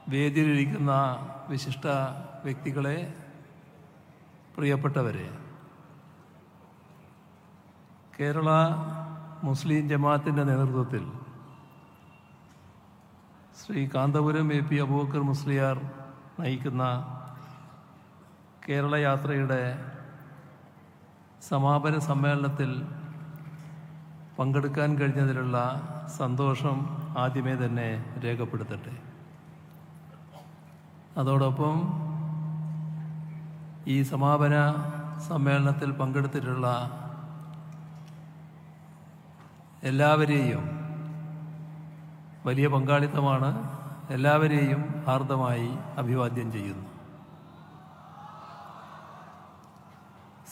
വേദിയിലിരിക്കുന്ന വിശിഷ്ട വ്യക്തികളെ, പ്രിയപ്പെട്ടവരെ, കേരള മുസ്ലിം ജമാഅത്തിൻ്റെ നേതൃത്വത്തിൽ ശ്രീ കാന്തപുരം എ പി അബൂബക്കർ മുസ്ലിയാർ നയിക്കുന്ന കേരള യാത്രയുടെ സമാപന സമ്മേളനത്തിൽ പങ്കെടുക്കാൻ കഴിഞ്ഞതിലുള്ള സന്തോഷം ആദ്യമേ തന്നെ രേഖപ്പെടുത്തട്ടെ. അതോടൊപ്പം ഈ സമാപന സമ്മേളനത്തിൽ പങ്കെടുത്തിട്ടുള്ള എല്ലാവരെയും, വലിയ പങ്കാളിത്തമാണ്, എല്ലാവരെയും ഹാർദമായി അഭിവാദ്യം ചെയ്യുന്നു.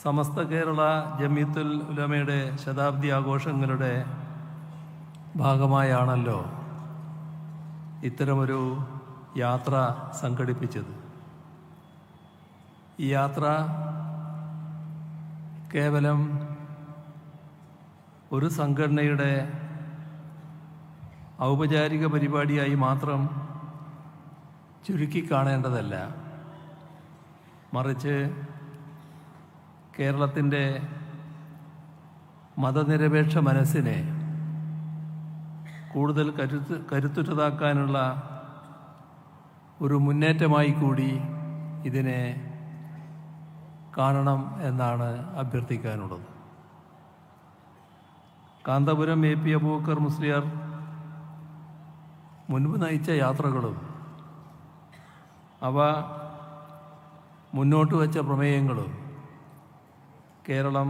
സമസ്ത കേരള ജമിയത്തുൽ ഉലമയുടെ ശതാബ്ദി ആഘോഷങ്ങളുടെ ഭാഗമായാണല്ലോ ഇത്തരമൊരു യാത്ര സംഘടിപ്പിച്ചത്. ഈ യാത്ര കേവലം ഒരു സംഘടനയുടെ ഔപചാരിക പരിപാടിയായി മാത്രം ചുരുക്കി കാണേണ്ടതല്ല, മറിച്ച് കേരളത്തിൻ്റെ മതനിരപേക്ഷ മനസ്സിനെ കൂടുതൽ കരുത്തുറ്റതാക്കാനുള്ള ഒരു മുന്നേറ്റമായി കൂടി ഇതിനെ കാണണം എന്നാണ് അഭ്യർത്ഥിക്കാനുള്ളത്. കാന്തപുരം എ പി അബൂബക്കർ മുസ്ലിയാർ മുൻപ് നയിച്ച യാത്രകളും അവ മുന്നോട്ട് വച്ച പ്രമേയങ്ങളും കേരളം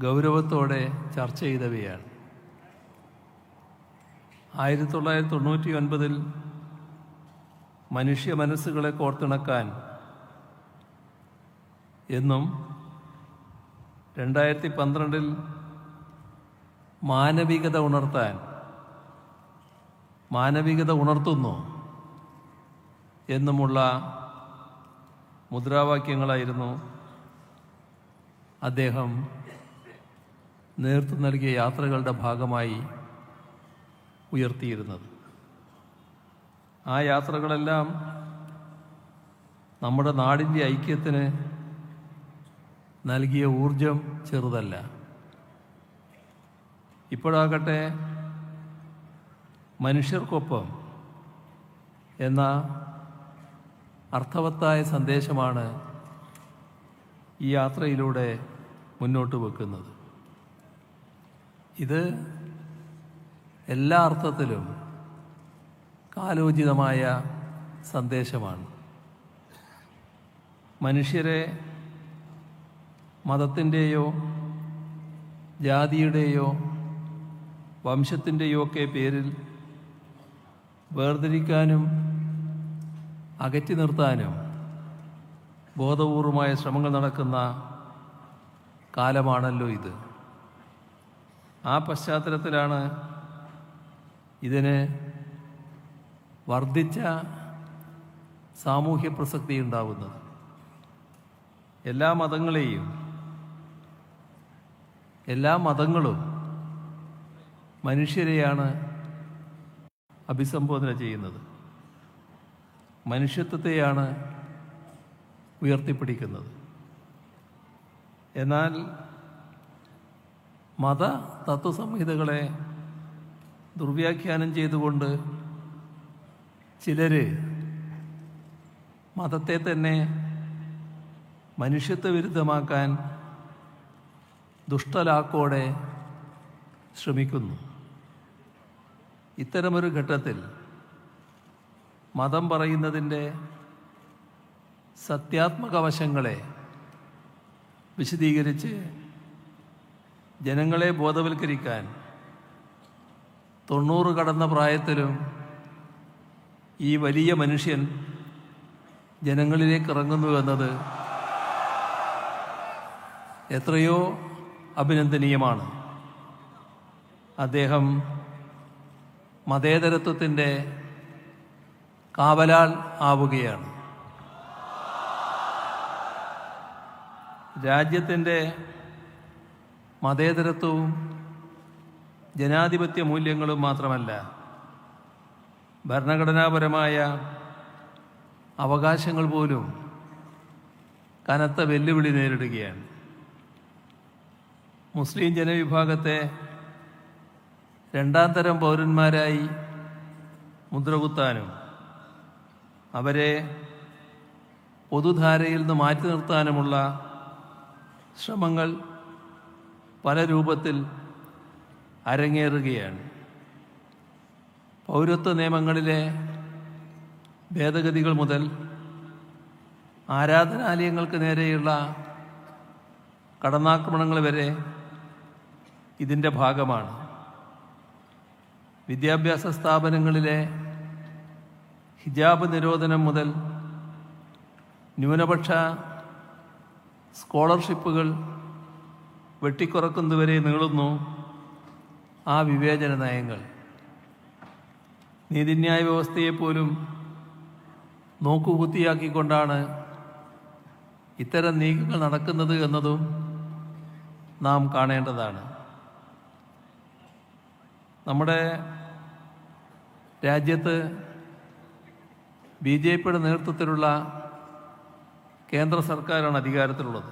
ഗൗരവത്തോടെ ചർച്ച ചെയ്തവയാണ്. 1999 മനുഷ്യ മനസ്സുകളെ കോർത്തിണക്കാൻ എന്നും 2012 മാനവികത ഉണർത്താൻ, മാനവികത ഉണർത്തുന്നു എന്നുമുള്ള മുദ്രാവാക്യങ്ങളായിരുന്നു അദ്ദേഹം നേതൃത്വം നൽകിയ യാത്രകളുടെ ഭാഗമായി ഉയർത്തിയിരുന്നത്. ആ യാത്രകളെല്ലാം നമ്മുടെ നാടിൻ്റെ ഐക്യത്തിന് നൽകിയ ഊർജം ചെറുതല്ല. ഇപ്പോഴാകട്ടെ മനുഷ്യർക്കൊപ്പം എന്ന അർത്ഥവത്തായ സന്ദേശമാണ് ഈ യാത്രയിലൂടെ മുന്നോട്ട് വെക്കുന്നത്. ഇത് എല്ലാ അർത്ഥത്തിലും കാലോചിതമായ സന്ദേശമാണ്. മനുഷ്യരെ മതത്തിൻ്റെയോ ജാതിയുടെയോ വംശത്തിൻ്റെയോ ഒക്കെ പേരിൽ വേർതിരിക്കാനും അകറ്റി നിർത്താനും ബോധപൂർവമായ ശ്രമങ്ങൾ നടക്കുന്ന കാലമാണല്ലോ ഇത്. ആ പശ്ചാത്തലത്തിലാണ് ഇതിന് വർദ്ധിച്ച സാമൂഹ്യ പ്രസക്തി ഉണ്ടാവുന്നത്. എല്ലാ മതങ്ങളും മനുഷ്യരെയാണ് അഭിസംബോധന ചെയ്യുന്നത്, മനുഷ്യത്വത്തെയാണ് ഉയർത്തിപ്പിടിക്കുന്നത്. എന്നാൽ മത തത്വസംഹിതകളെ ദുർവ്യാഖ്യാനം ചെയ്തുകൊണ്ട് ചിലർ മതത്തെ തന്നെ മനുഷ്യത്വ വിരുദ്ധമാക്കാൻ ദുഷ്ടലാക്കോടെ ശ്രമിക്കുന്നു. ഇത്തരമൊരു ഘട്ടത്തിൽ മതം പറയുന്നതിൻ്റെ സത്യാത്മക വശങ്ങളെ വിശദീകരിച്ച് ജനങ്ങളെ ബോധവൽക്കരിക്കാൻ 90 കടന്ന പ്രായത്തിലും ഈ വലിയ മനുഷ്യൻ ജനങ്ങളിലേക്ക് ഇറങ്ങുന്നു എന്നത് എത്രയോ അഭിനന്ദനീയമാണ്. അദ്ദേഹം മതേതരത്വത്തിൻ്റെ കാവലാൾ ആവുകയാണ്. രാജ്യത്തിൻ്റെ മതേതരത്വവും ജനാധിപത്യ മൂല്യങ്ങളും മാത്രമല്ല, ഭരണഘടനാപരമായ അവകാശങ്ങൾ പോലും കനത്ത വെല്ലുവിളി നേരിടുകയാണ്. മുസ്ലിം ജനവിഭാഗത്തെ രണ്ടാം തരം പൗരന്മാരായി മുദ്രകുത്താനും അവരെ പൊതുധാരയിൽ നിന്ന് മാറ്റി നിർത്താനുമുള്ള ശ്രമങ്ങൾ പല രൂപത്തിൽ അരങ്ങേറുകയാണ്. പൗരത്വ നിയമങ്ങളിലെ ഭേദഗതികൾ മുതൽ ആരാധനാലയങ്ങൾക്ക് നേരെയുള്ള കടന്നാക്രമണങ്ങൾ വരെ ഇതിൻ്റെ ഭാഗമാണ്. വിദ്യാഭ്യാസ സ്ഥാപനങ്ങളിലെ ഹിജാബ് നിരോധനം മുതൽ ന്യൂനപക്ഷ സ്കോളർഷിപ്പുകൾ വെട്ടിക്കുറക്കുന്നതുവരെ നീളുന്നു ആ വിവേചന നയങ്ങൾ. നീതിന്യായ വ്യവസ്ഥയെപ്പോലും നോക്കുകുത്തിയാക്കിക്കൊണ്ടാണ് ഇത്തരം നീക്കങ്ങൾ നടക്കുന്നത് എന്നതും നാം കാണേണ്ടതാണ്. നമ്മുടെ രാജ്യത്ത് BJPയുടെ നേതൃത്വത്തിലുള്ള കേന്ദ്ര സർക്കാരാണ് അധികാരത്തിലുള്ളത്.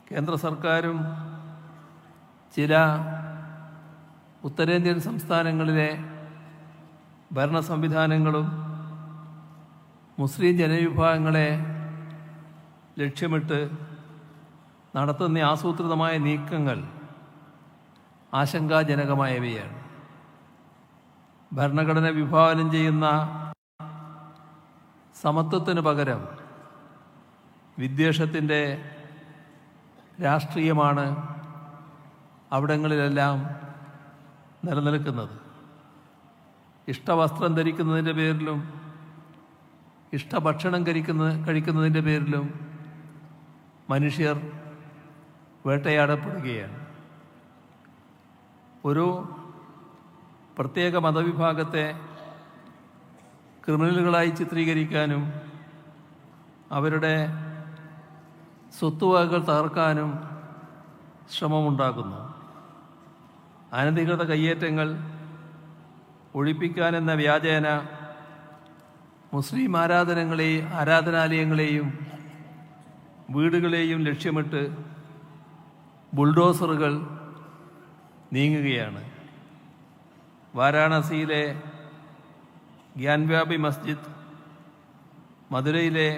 കേന്ദ്ര സർക്കാരും ചില ഉത്തരേന്ത്യൻ സംസ്ഥാനങ്ങളിലെ ഭരണ സംവിധാനങ്ങളും മുസ്ലിം ജനവിഭാഗങ്ങളെ ലക്ഷ്യമിട്ട് നടത്തുന്ന ആസൂത്രിതമായ നീക്കങ്ങൾ ആശങ്കാജനകമായവയാണ്. ഭരണഘടന വിഭാവനം ചെയ്യുന്ന സമത്വത്തിന് പകരം വിദ്വേഷത്തിൻ്റെ രാഷ്ട്രീയമാണ് അവിടങ്ങളിലെല്ലാം നിലനിൽക്കുന്നത്. ഇഷ്ടവസ്ത്രം ധരിക്കുന്നതിൻ്റെ പേരിലും ഇഷ്ടഭക്ഷണം കഴിക്കുന്നതിൻ്റെ പേരിലും മനുഷ്യർ വേട്ടയാടപ്പെടുകയാണ്. ഒരു പ്രത്യേക മതവിഭാഗത്തെ ക്രിമിനലുകളായി ചിത്രീകരിക്കാനും അവരുടെ സ്വത്തുവകകൾ തകർക്കാനും ശ്രമമുണ്ടാക്കുന്നു. അനധികൃത കയ്യേറ്റങ്ങൾ ഒഴിപ്പിക്കാനെന്ന വ്യാജേന മുസ്ലിം ആരാധനാലയങ്ങളെയും വീടുകളെയും ലക്ഷ്യമിട്ട് ബുൾഡോസറുകൾ നീങ്ങുകയാണ്. വാരാണസിയിലെ ഗ്യാൻവ്യാപി മസ്ജിദ്, മധുരയിലെ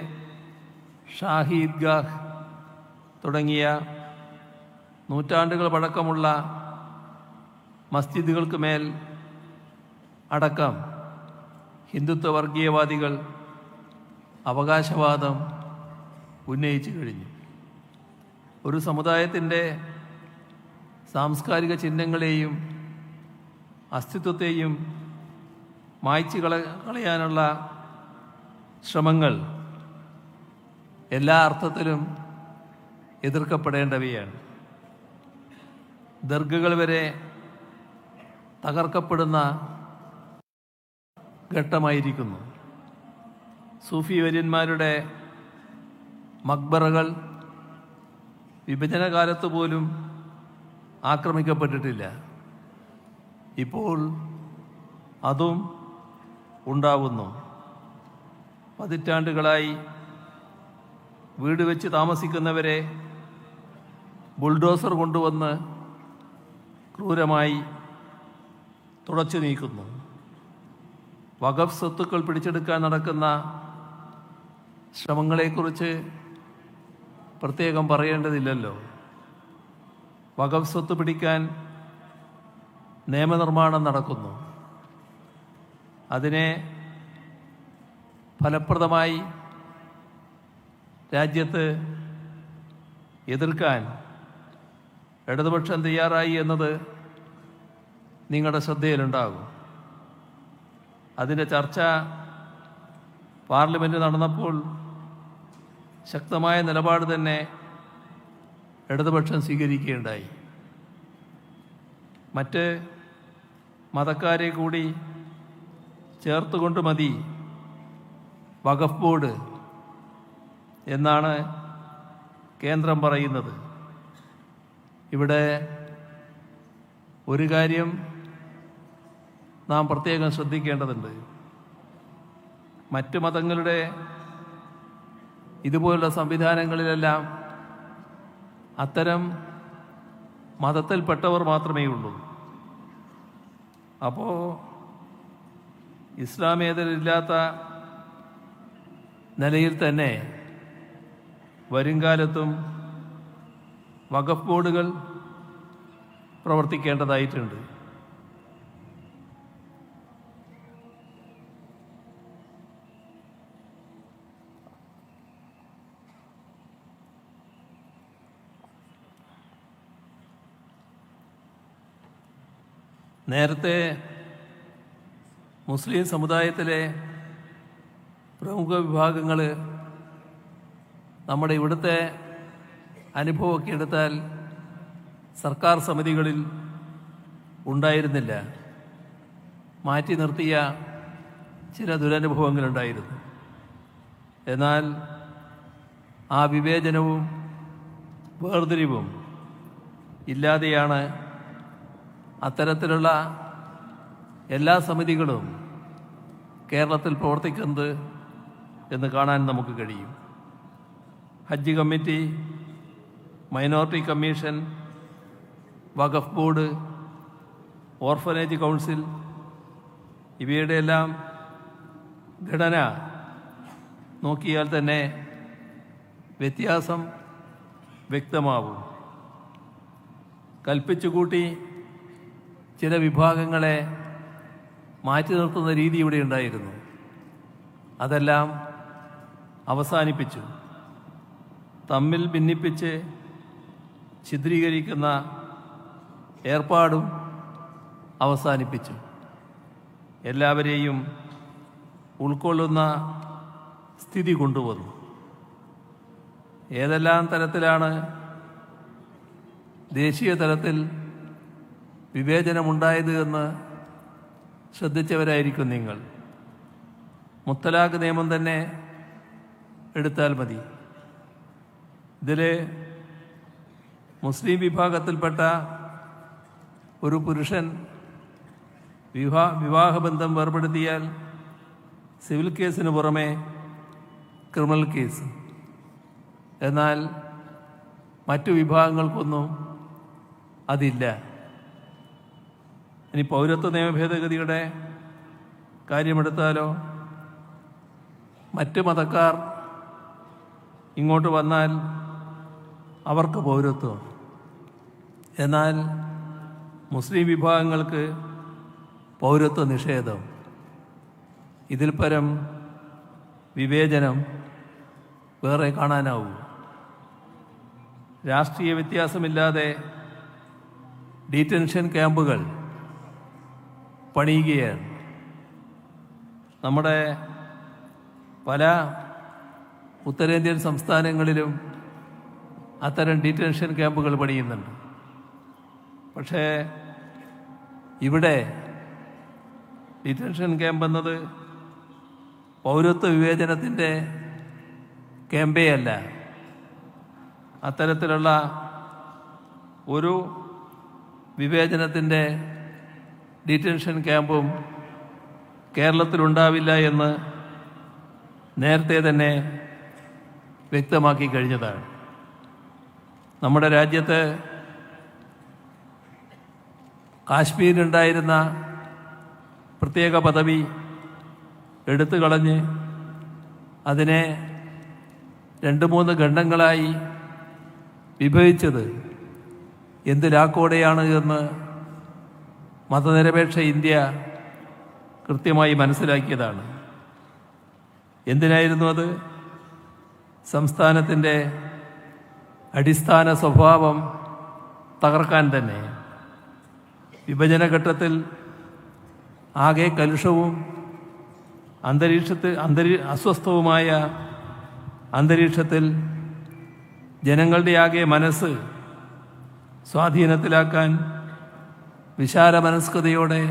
ഷാഹി ഈദ്ഗാഹ് തുടങ്ങിയ നൂറ്റാണ്ടുകൾ പഴക്കമുള്ള മസ്ജിദുകൾക്ക് മേൽ അടക്കം ഹിന്ദുത്വ വർഗീയവാദികൾ അവകാശവാദം ഉന്നയിച്ചു കഴിഞ്ഞു. ഒരു സമുദായത്തിൻ്റെ സാംസ്കാരിക ചിഹ്നങ്ങളെയും അസ്തിത്വത്തെയും മായ്ച്ചു കളയാനുള്ള ശ്രമങ്ങൾ എല്ലാ അർത്ഥത്തിലും എതിർക്കപ്പെടേണ്ടവയാണ്. ദർഗകൾ വരെ തകർക്കപ്പെടുന്ന ഘട്ടമായിരിക്കുന്നു. സൂഫി വര്യന്മാരുടെ മക്ബറകൾ വിഭജനകാലത്ത് പോലും ആക്രമിക്കപ്പെട്ടിട്ടില്ല. ഇപ്പോൾ അതും ഉണ്ടാവുന്നു. പതിറ്റാണ്ടുകളായി വീട് വെച്ച് താമസിക്കുന്നവരെ ബുൾഡോസർ കൊണ്ടുവന്ന് ക്രൂരമായി തുടച്ചു നീക്കുന്നു. വഖഫ് സ്വത്തുക്കൾ പിടിച്ചെടുക്കാൻ നടക്കുന്ന ശ്രമങ്ങളെക്കുറിച്ച് പ്രത്യേകം പറയേണ്ടതില്ലല്ലോ. വഖഫ് സ്വത്ത് പിടിക്കാൻ നിയമനിർമ്മാണം നടക്കുന്നു. അതിനെ ഫലപ്രദമായി രാജ്യത്ത് എതിർക്കാൻ ഇടതുപക്ഷം തയ്യാറായി എന്നത് നിങ്ങളുടെ ശ്രദ്ധയിലുണ്ടാകും. അതിൻ്റെ ചർച്ച പാർലമെൻറ്റ് നടന്നപ്പോൾ ശക്തമായ നിലപാട് തന്നെ ഇടതുപക്ഷം സ്വീകരിക്കുകയുണ്ടായി. മറ്റ് മതക്കാരെ കൂടി ചേർത്തുകൊണ്ട് മതി വഖഫ് ബോർഡ് എന്നാണ് കേന്ദ്രം പറയുന്നത്. ഇവിടെ ഒരു കാര്യം നാം പ്രത്യേകം ശ്രദ്ധിക്കേണ്ടതുണ്ട്. മറ്റ് മതങ്ങളുടെ ഇതുപോലുള്ള സംവിധാനങ്ങളിലെല്ലാം അത്തരം മതത്തിൽപ്പെട്ടവർ മാത്രമേ ഉള്ളൂ. അപ്പോൾ ഇസ്ലാമേതരില്ലാത്ത നിലയിൽ തന്നെ വരുംകാലത്തും വഖഫ് ബോർഡുകൾ പ്രവർത്തിക്കേണ്ടതായിട്ടുണ്ട്. നേരത്തെ മുസ്ലിം സമുദായത്തിലെ പ്രമുഖ വിഭാഗങ്ങൾ നമ്മുടെ ഇവിടുത്തെ അനുഭവമൊക്കെ എടുത്താൽ സർക്കാർ സമിതികളിൽ ഉണ്ടായിരുന്നില്ല. മാറ്റി നിർത്തിയ ചില ദുരനുഭവങ്ങളുണ്ടായിരുന്നു. എന്നാൽ ആ വിവേചനവും വേർതിരിവും ഇല്ലാതെയാണ് അത്തരത്തിലുള്ള എല്ലാ സമിതികളും കേരളത്തിൽ പ്രവർത്തിക്കുന്നത് എന്ന് കാണാൻ നമുക്ക് കഴിയും. ഹജ്ജ് കമ്മിറ്റി, മൈനോറിറ്റി കമ്മീഷൻ, വഖഫ് ബോർഡ്, ഓർഫനേജ് കൗൺസിൽ ഇവയുടെ എല്ലാം ഘടന നോക്കിയാൽ തന്നെ വ്യത്യാസം വ്യക്തമാവും. കൽപ്പിച്ചുകൂട്ടി ചില വിഭാഗങ്ങളെ മാറ്റി നിർത്തുന്ന രീതി ഇവിടെ ഉണ്ടായിരുന്നു. അതെല്ലാം അവസാനിപ്പിച്ചു. തമ്മിൽ ഭിന്നിപ്പിച്ച് ഛിദ്രീകരിക്കുന്ന ഏർപ്പാടും അവസാനിപ്പിച്ചു. എല്ലാവരെയും ഉൾക്കൊള്ളുന്ന സ്ഥിതി കൊണ്ടുവന്നു. ഏതെല്ലാം തരത്തിലാണ് ദേശീയ തലത്തിൽ വിവേചനമുണ്ടായത് എന്ന് ശ്രദ്ധിച്ചവരായിരിക്കും നിങ്ങൾ. മുത്തലാഖ് നിയമം തന്നെ എടുത്താൽ മതി. ഇതിൽ മുസ്ലിം വിഭാഗത്തിൽപ്പെട്ട ഒരു പുരുഷൻ വിവാഹബന്ധം വേർപെടുത്തിയാൽ സിവിൽ കേസിന് പുറമെ ക്രിമിനൽ കേസ്. എന്നാൽ മറ്റു വിഭാഗങ്ങൾക്കൊന്നും അതില്ല. ഇനി പൗരത്വ നിയമ ഭേദഗതിയുടെ കാര്യമെടുത്താലോ, മറ്റ് മതക്കാർ ഇങ്ങോട്ട് വന്നാൽ അവർക്ക് പൗരത്വം. എന്നാൽ മുസ്ലിം വിഭാഗങ്ങൾക്ക് പൗരത്വ നിഷേധം. ഇതിൽ പരം വിവേചനം വേറെ കാണാനാവൂ. രാഷ്ട്രീയ വ്യത്യാസമില്ലാതെ ഡീറ്റൻഷൻ ക്യാമ്പുകൾ പണിയുകയാണ്. നമ്മുടെ പല ഉത്തരേന്ത്യൻ സംസ്ഥാനങ്ങളിലും അത്തരം ഡീറ്റൻഷൻ ക്യാമ്പുകൾ പണിയുന്നുണ്ട്. പക്ഷേ ഇവിടെ ഡീറ്റൻഷൻ ക്യാമ്പ് എന്നത് പൗരത്വ വിവേചനത്തിൻ്റെ ക്യാമ്പേ അല്ല. അത്തരത്തിലുള്ള ഒരു വിവേചനത്തിൻ്റെ ഡീറ്റൻഷൻ ക്യാമ്പും കേരളത്തിലുണ്ടാവില്ല എന്ന് നേരത്തെ തന്നെ വ്യക്തമാക്കി കഴിഞ്ഞതാണ്. നമ്മുടെ രാജ്യത്ത് കാശ്മീരിനുണ്ടായിരുന്ന പ്രത്യേക പദവി എടുത്തു കളഞ്ഞ് അതിനെ 2-3 ഖണ്ഡങ്ങളായി വിഭജിച്ചത് എന്ത് ലാക്കോടെയാണ് എന്ന് മതനിരപേക്ഷ ഇന്ത്യ കൃത്യമായി മനസ്സിലാക്കിയതാണ്. എന്തിനായിരുന്നു അത്? സംസ്ഥാനത്തിൻ്റെ അടിസ്ഥാന സ്വഭാവം തകർക്കാൻ തന്നെ. വിഭജനഘട്ടത്തിൽ ആകെ കലുഷവും അസ്വസ്ഥവുമായ അന്തരീക്ഷത്തിൽ ജനങ്ങളുടെ ആകെ മനസ്സ് സ്വാധീനത്തിലാക്കാൻ വിശാല മനസ്കതയോടെ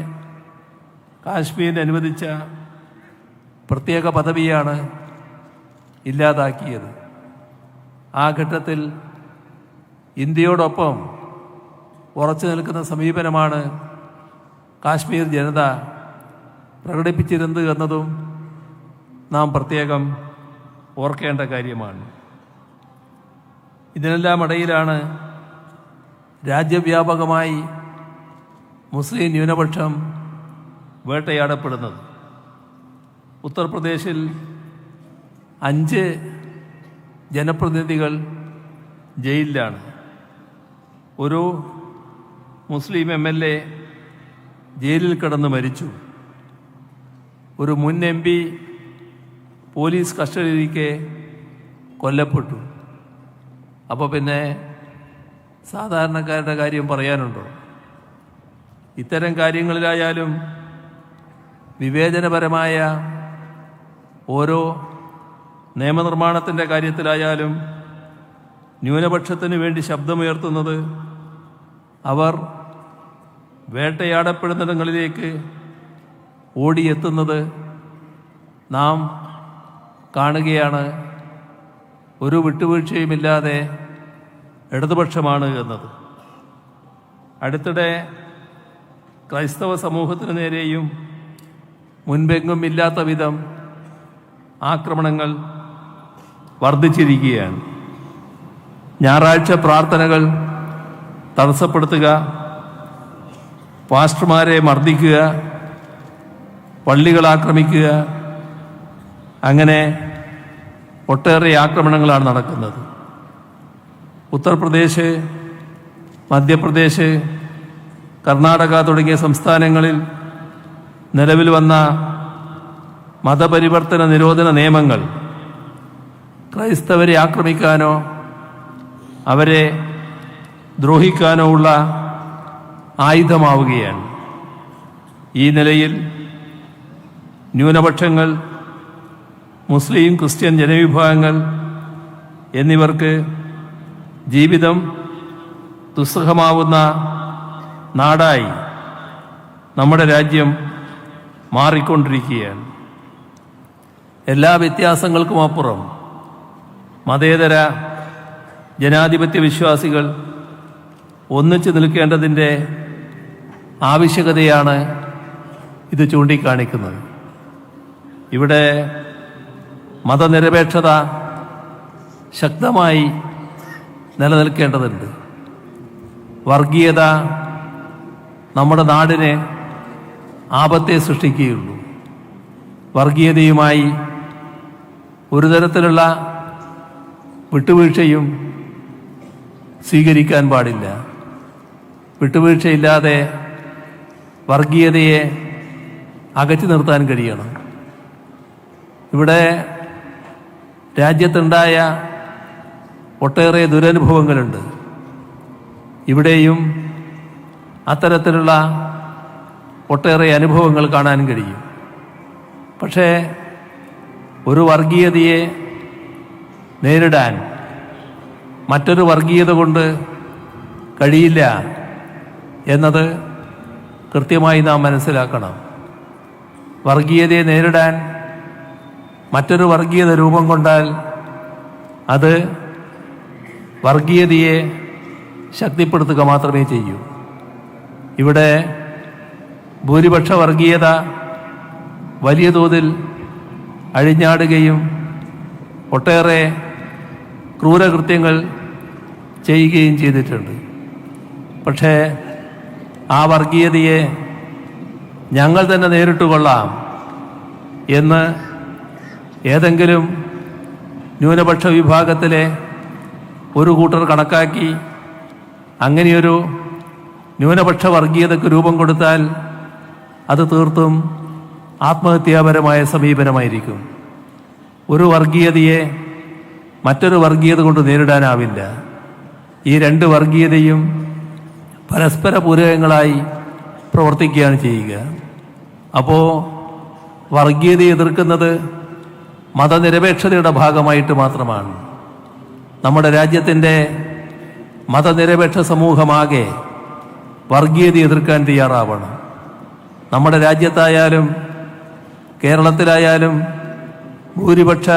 കാശ്മീരിന് അനുവദിച്ച പ്രത്യേക പദവിയാണ് ഇല്ലാതാക്കിയത്. ആ ഘട്ടത്തിൽ ഇന്ത്യയോടൊപ്പം ഉറച്ചു നിൽക്കുന്ന സമീപനമാണ് കാശ്മീർ ജനത പ്രകടിപ്പിച്ചിരുന്നത് എന്നതും നാം പ്രത്യേകം ഓർക്കേണ്ട കാര്യമാണ്. ഇതിനെല്ലാം ഇടയിലാണ് രാജ്യവ്യാപകമായി മുസ്ലിം ന്യൂനപക്ഷം വേട്ടയാടപ്പെടുന്നത്. ഉത്തർപ്രദേശിൽ 5 ജനപ്രതിനിധികൾ ജയിലിലാണ്. ഒരു മുസ്ലിം MLA ജയിലിൽ കിടന്ന് മരിച്ചു. ഒരു മുൻ MP പോലീസ് കസ്റ്റഡിയിലിരിക്കെ കൊല്ലപ്പെട്ടു. അപ്പോൾ പിന്നെ സാധാരണക്കാരുടെ കാര്യം പറയാനുണ്ടോ? ഇത്തരം കാര്യങ്ങളിലായാലും വിവേചനപരമായ ഓരോ നിയമനിർമ്മാണത്തിൻ്റെ കാര്യത്തിലായാലും ന്യൂനപക്ഷത്തിന് വേണ്ടി ശബ്ദമുയർത്തുന്നത് അവർ വേട്ടയാടപ്പെടുന്നിടങ്ങളിലേക്ക് ഓടിയെത്തുന്നത് നാം കാണുകയാണ്. ഒരു വിട്ടുവീഴ്ചയുമില്ലാതെ ഇടതുപക്ഷമാണ് എന്നത്. അടുത്തിടെ ക്രൈസ്തവ സമൂഹത്തിന് നേരെയും മുൻപെങ്ങും ഇല്ലാത്ത വിധം ആക്രമണങ്ങൾ വർദ്ധിച്ചിരിക്കുകയാണ്. ഞായറാഴ്ച പ്രാർത്ഥനകൾ തടസ്സപ്പെടുത്തുക, പാസ്റ്റർമാരെ മർദ്ദിക്കുക, പള്ളികൾ ആക്രമിക്കുക, അങ്ങനെ ഒട്ടേറെ ആക്രമണങ്ങളാണ് നടക്കുന്നത്. ഉത്തർപ്രദേശ്, മധ്യപ്രദേശ്, കർണാടക തുടങ്ങിയ സംസ്ഥാനങ്ങളിൽ നിലവിൽ വന്ന മതപരിവർത്തന നിരോധന നിയമങ്ങൾ ക്രൈസ്തവരെ ആക്രമിക്കാനോ അവരെ ദ്രോഹിക്കാനോ ഉള്ള ആയുധമാവുകയാണ്. ഈ നിലയിൽ ന്യൂനപക്ഷങ്ങൾ, മുസ്ലിം, ക്രിസ്ത്യൻ ജനവിഭാഗങ്ങൾ എന്നിവർക്ക് ജീവിതം ദുസ്സഹമാവുന്ന നാടായി നമ്മുടെ രാജ്യം മാറിക്കൊണ്ടിരിക്കുകയാണ്. എല്ലാ വ്യത്യാസങ്ങൾക്കുമപ്പുറം മതേതര ജനാധിപത്യ വിശ്വാസികൾ ഒന്നിച്ചു നിൽക്കേണ്ടതിൻ്റെ ആവശ്യകതയാണ് ഇത് ചൂണ്ടിക്കാണിക്കുന്നത്. ഇവിടെ മതനിരപേക്ഷത ശക്തമായി നിലനിൽക്കേണ്ടതുണ്ട്. വർഗീയത നമ്മുടെ നാടിന് ആപത്തെ സൃഷ്ടിക്കുകയുള്ളൂ. വർഗീയതയുമായി ഒരു തരത്തിലുള്ള വിട്ടുവീഴ്ചയും സ്വീകരിക്കാൻ പാടില്ല. വിട്ടുവീഴ്ചയില്ലാതെ വർഗീയതയെ അകറ്റി നിർത്താൻ കഴിയണം. ഇവിടെ രാജ്യത്തുണ്ടായ ഒട്ടേറെ ദുരനുഭവങ്ങളുണ്ട്. ഇവിടെയും അത്തരത്തിലുള്ള ഒട്ടേറെ അനുഭവങ്ങൾ കാണാൻ കഴിയും. പക്ഷേ ഒരു വർഗീയതയെ നേരിടാൻ മറ്റൊരു വർഗീയത കൊണ്ട് കഴിയില്ല എന്നത് കൃത്യമായി നാം മനസ്സിലാക്കണം. വർഗീയതയെ നേരിടാൻ മറ്റൊരു വർഗീയത രൂപം കൊണ്ടാൽ അത് വർഗീയതയെ ശക്തിപ്പെടുത്തുക മാത്രമേ ചെയ്യൂ. ഇവിടെ ഭൂരിപക്ഷ വർഗീയത വലിയ തോതിൽ അഴിഞ്ഞാടുകയും ഒട്ടേറെ ക്രൂരകൃത്യങ്ങൾ ചെയ്യുകയും ചെയ്തിട്ടുണ്ട്. പക്ഷേ ആ വർഗീയതയെ ഞങ്ങൾ തന്നെ നേരിട്ട് കൊള്ളാം എന്ന് ഏതെങ്കിലും ന്യൂനപക്ഷ വിഭാഗത്തിലെ ഒരു കൂട്ടർ കണക്കാക്കി അങ്ങനെയൊരു ന്യൂനപക്ഷ വർഗീയതയ്ക്ക് രൂപം കൊടുത്താൽ അത് തീർത്തും ആത്മഹത്യാപരമായ സമീപനമായിരിക്കും. ഒരു വർഗീയതയെ മറ്റൊരു വർഗീയത കൊണ്ട് നേരിടാനാവില്ല. ഈ രണ്ട് വർഗീയതയും പരസ്പര പൂരകങ്ങളായി പ്രവർത്തിക്കുകയാണ് ചെയ്യുക. അപ്പോൾ വർഗീയതയെ എതിർക്കുന്നത് മതനിരപേക്ഷതയുടെ ഭാഗമായിട്ട് മാത്രമാണ്. നമ്മുടെ രാജ്യത്തിൻ്റെ മതനിരപേക്ഷ സമൂഹമാകെ വർഗീയത എതിർക്കാൻ തയ്യാറാവണം. നമ്മുടെ രാജ്യത്തായാലും കേരളത്തിലായാലും ഭൂരിപക്ഷ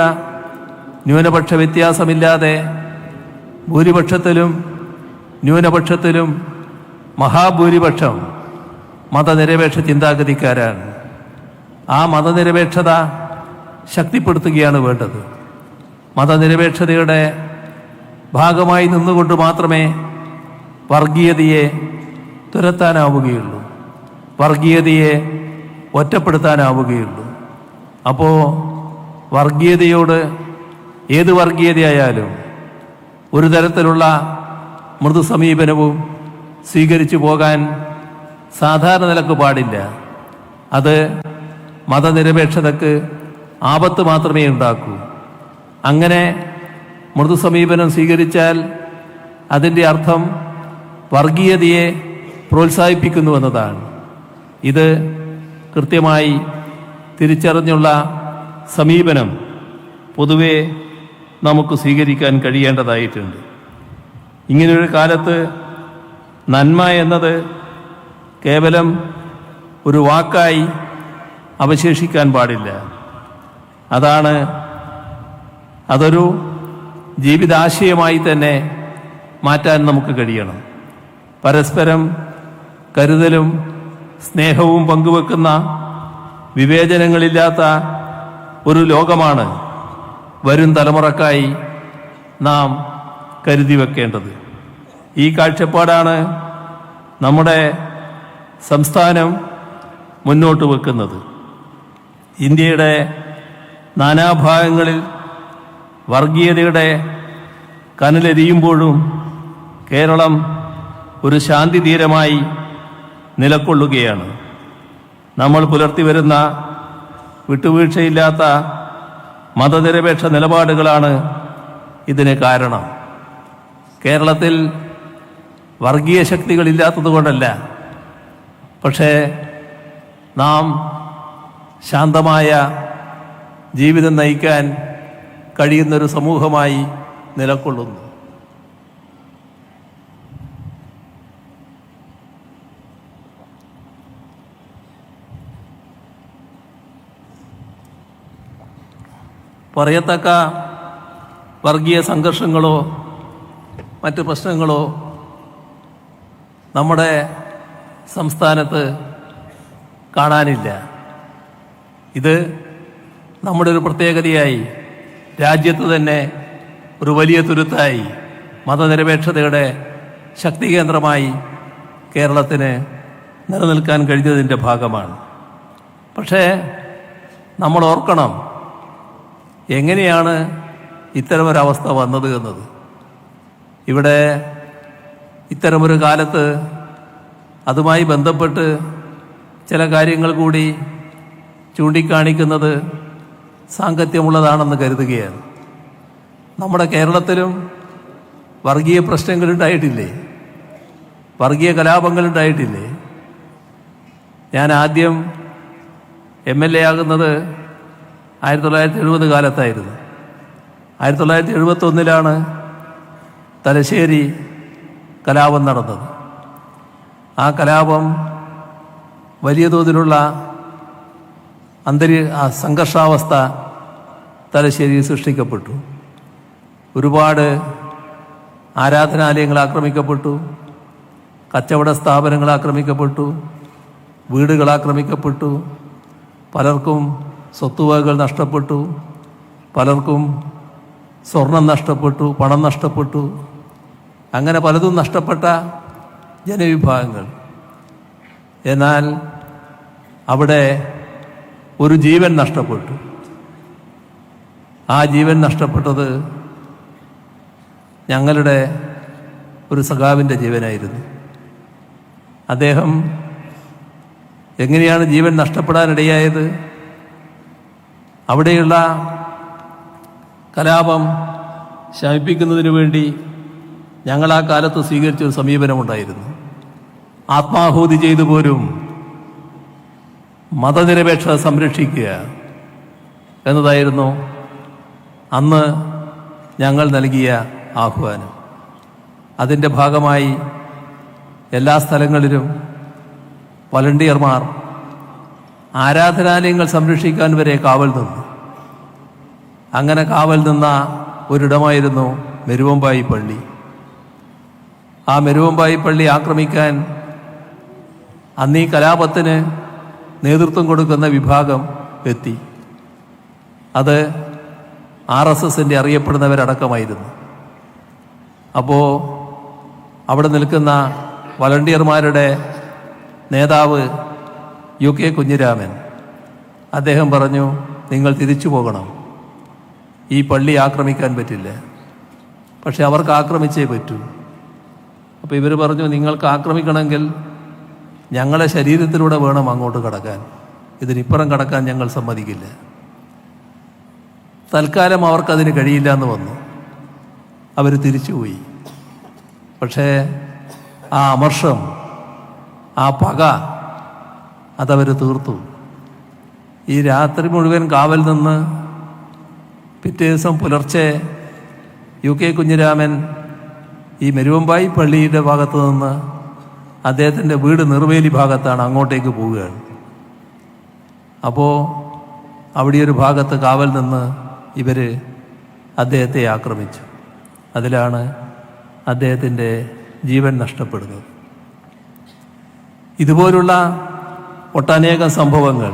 ന്യൂനപക്ഷ വ്യത്യാസമില്ലാതെ ഭൂരിപക്ഷത്തിലും ന്യൂനപക്ഷത്തിലും മഹാഭൂരിപക്ഷം മതനിരപേക്ഷ ചിന്താഗതിക്കാരാണ്. ആ മതനിരപേക്ഷത ശക്തിപ്പെടുത്തുകയാണ് വേണ്ടത്. മതനിരപേക്ഷതയുടെ ഭാഗമായി നിന്നുകൊണ്ട് മാത്രമേ വർഗീയതയെ തുരത്താനാവുകയുള്ളൂ, വർഗീയതയെ ഒറ്റപ്പെടുത്താനാവുകയുള്ളൂ. അപ്പോൾ വർഗീയതയോട്, ഏത് വർഗീയതയായാലും ഒരു തരത്തിലുള്ള മൃദു സമീപനവും സ്വീകരിച്ചു പോകാൻ സാധാരണ നിലക്ക് പാടില്ല. അത് മതനിരപേക്ഷതയ്ക്ക് ആപത്ത് മാത്രമേ ഉണ്ടാക്കൂ. അങ്ങനെ മൃദു സമീപനം സ്വീകരിച്ചാൽ അതിൻ്റെ അർത്ഥം വർഗീയതയെ പ്രോത്സാഹിപ്പിക്കുന്നുവെന്നതാണ്. ഇത് കൃത്യമായി തിരിച്ചറിഞ്ഞുള്ള സമീപനം പൊതുവെ നമുക്ക് സ്വീകരിക്കാൻ കഴിയേണ്ടതായിട്ടുണ്ട്. ഇങ്ങനെയൊരു കാലത്ത് നന്മ എന്നത് കേവലം ഒരു വാക്കായി അവശേഷിക്കാൻ പാടില്ല. അതൊരു ജീവിതാശയമായി തന്നെ മാറ്റാൻ നമുക്ക് കഴിയണം. പരസ്പരം കരുതലും സ്നേഹവും പങ്കുവെക്കുന്ന, വിവേചനങ്ങളില്ലാത്ത ഒരു ലോകമാണ് വരും തലമുറക്കായി നാം കരുതി വെക്കേണ്ടത്. ഈ കാഴ്ചപ്പാടാണ് നമ്മുടെ സംസ്ഥാനം മുന്നോട്ട് വെക്കുന്നത്. ഇന്ത്യയുടെ നാനാഭാഗങ്ങളിൽ വർഗീയതയുടെ കനലെരിയുമ്പോഴും കേരളം ഒരു ശാന്തി തീരമായി നിലകൊള്ളുകയാണ്. നമ്മൾ പുലർത്തിവരുന്ന വിട്ടുവീഴ്ചയില്ലാത്ത മതനിരപേക്ഷ നിലപാടുകളാണ് ഇതിന് കാരണം. കേരളത്തിൽ വർഗീയ ശക്തികളില്ലാത്തതുകൊണ്ടല്ല, പക്ഷേ നാം ശാന്തമായ ജീവിതം നയിക്കാൻ കഴിയുന്നൊരു സമൂഹമായി നിലകൊള്ളുന്നു. പറയത്തക്ക വർഗീയ സംഘർഷങ്ങളോ മറ്റ് പ്രശ്നങ്ങളോ നമ്മുടെ സംസ്ഥാനത്ത് കാണാനില്ല. ഇത് നമ്മുടെ ഒരു പ്രത്യേകതയായി, രാജ്യത്ത് തന്നെ ഒരു വലിയ തുരുത്തായി, മതനിരപേക്ഷതയുടെ ശക്തി കേന്ദ്രമായി കേരളത്തിന് നിലനിൽക്കാൻ കഴിഞ്ഞതിൻ്റെ ഭാഗമാണ്. പക്ഷേ നമ്മൾ ഓർക്കണം, എങ്ങനെയാണ് ഇത്തരമൊരവസ്ഥ വന്നത് എന്നത്. ഇവിടെ ഇത്തരമൊരു കാലത്ത് അതുമായി ബന്ധപ്പെട്ട് ചില കാര്യങ്ങൾ കൂടി ചൂണ്ടിക്കാണിക്കുന്നത് സാങ്കത്യമുള്ളതാണെന്ന് കരുതുകയാണ്. നമ്മുടെ കേരളത്തിലും വർഗീയ പ്രശ്നങ്ങളുണ്ടായിട്ടില്ലേ? വർഗീയ കലാപങ്ങളുണ്ടായിട്ടില്ലേ? ഞാൻ ആദ്യം MLA ആകുന്നത് 1970 കാലത്തായിരുന്നു. 1971 തലശ്ശേരി കലാപം നടന്നത്. ആ കലാപം വലിയ തോതിലുള്ള സംഘർഷാവസ്ഥ തലശ്ശേരിയിൽ സൃഷ്ടിക്കപ്പെട്ടു. ഒരുപാട് ആരാധനാലയങ്ങൾ ആക്രമിക്കപ്പെട്ടു, കച്ചവട സ്ഥാപനങ്ങൾ ആക്രമിക്കപ്പെട്ടു, വീടുകൾ ആക്രമിക്കപ്പെട്ടു, പലർക്കും സ്വത്തുവകകൾ നഷ്ടപ്പെട്ടു, പലർക്കും സ്വർണം നഷ്ടപ്പെട്ടു, പണം നഷ്ടപ്പെട്ടു. അങ്ങനെ പലതും നഷ്ടപ്പെട്ട ജനവിഭാഗങ്ങൾ. എന്നാൽ അവിടെ ഒരു ജീവൻ നഷ്ടപ്പെട്ടു. ആ ജീവൻ നഷ്ടപ്പെട്ടത് ഞങ്ങളുടെ ഒരു സഖാവിൻ്റെ ജീവനായിരുന്നു. അദ്ദേഹം എങ്ങനെയാണ് ജീവൻ നഷ്ടപ്പെടാനിടയായത്? അവിടെയുള്ള കലാപം ശമിപ്പിക്കുന്നതിന് വേണ്ടി ഞങ്ങൾ ആ കാലത്ത് സ്വീകരിച്ചൊരു സമീപനമുണ്ടായിരുന്നു. ആത്മാഹൂതി ചെയ്തു പോലും മതനിരപേക്ഷത സംരക്ഷിക്കുക എന്നതായിരുന്നു അന്ന് ഞങ്ങൾ നൽകിയ ആഹ്വാനം. അതിൻ്റെ ഭാഗമായി എല്ലാ സ്ഥലങ്ങളിലും വളണ്ടിയർമാർ ആരാധനാലയങ്ങൾ സംരക്ഷിക്കാൻ വരെ കാവൽ നിന്നു. അങ്ങനെ കാവൽ നിന്ന ഒരിടമായിരുന്നു മെരുവമ്പായി പള്ളി. ആ മെരുവമ്പായി പള്ളി ആക്രമിക്കാൻ അന്ന് ഈ കലാപത്തിന് നേതൃത്വം കൊടുക്കുന്ന വിഭാഗം എത്തി. അത് RSSൻ്റെ അറിയപ്പെടുന്നവരടക്കമായിരുന്നു. അപ്പോൾ അവിടെ നിൽക്കുന്ന വളണ്ടിയർമാരുടെ നേതാവ് UK കുഞ്ഞിരാമൻ അദ്ദേഹം പറഞ്ഞു, നിങ്ങൾ തിരിച്ചു പോകണം, ഈ പള്ളി ആക്രമിക്കാൻ പറ്റില്ല. പക്ഷെ അവർക്ക് ആക്രമിച്ചേ പറ്റൂ. അപ്പോൾ ഇവർ പറഞ്ഞു, നിങ്ങൾക്ക് ആക്രമിക്കണമെങ്കിൽ ഞങ്ങളെ ശരീരത്തിലൂടെ വേണം അങ്ങോട്ട് കടക്കാൻ, ഇതിനിപ്പുറം കടക്കാൻ ഞങ്ങൾ സമ്മതിക്കില്ല. തൽക്കാലം അവർക്കതിന് കഴിയില്ല എന്ന് വന്നു. അവർ തിരിച്ചുപോയി. പക്ഷേ ആ അമർഷം, ആ പക അതവർ തീർത്തു. ഈ രാത്രി മുഴുവൻ കാവൽ നിന്ന് പിറ്റേ ദിവസം പുലർച്ചെ UK കുഞ്ഞിരാമൻ ഈ മെരുവമ്പായി പള്ളിയുടെ ഭാഗത്ത് നിന്ന് അദ്ദേഹത്തിൻ്റെ വീട് നിർവേലി ഭാഗത്താണ്, അങ്ങോട്ടേക്ക് പോവുകയാണ്. അപ്പോൾ അവിടെ ഒരു ഭാഗത്ത് കാവൽ നിന്ന് ഇവർ അദ്ദേഹത്തെ ആക്രമിച്ചു. അതിലാണ് അദ്ദേഹത്തിൻ്റെ ജീവൻ നഷ്ടപ്പെടുന്നത്. ഇതുപോലുള്ള ഒട്ടനേകം സംഭവങ്ങൾ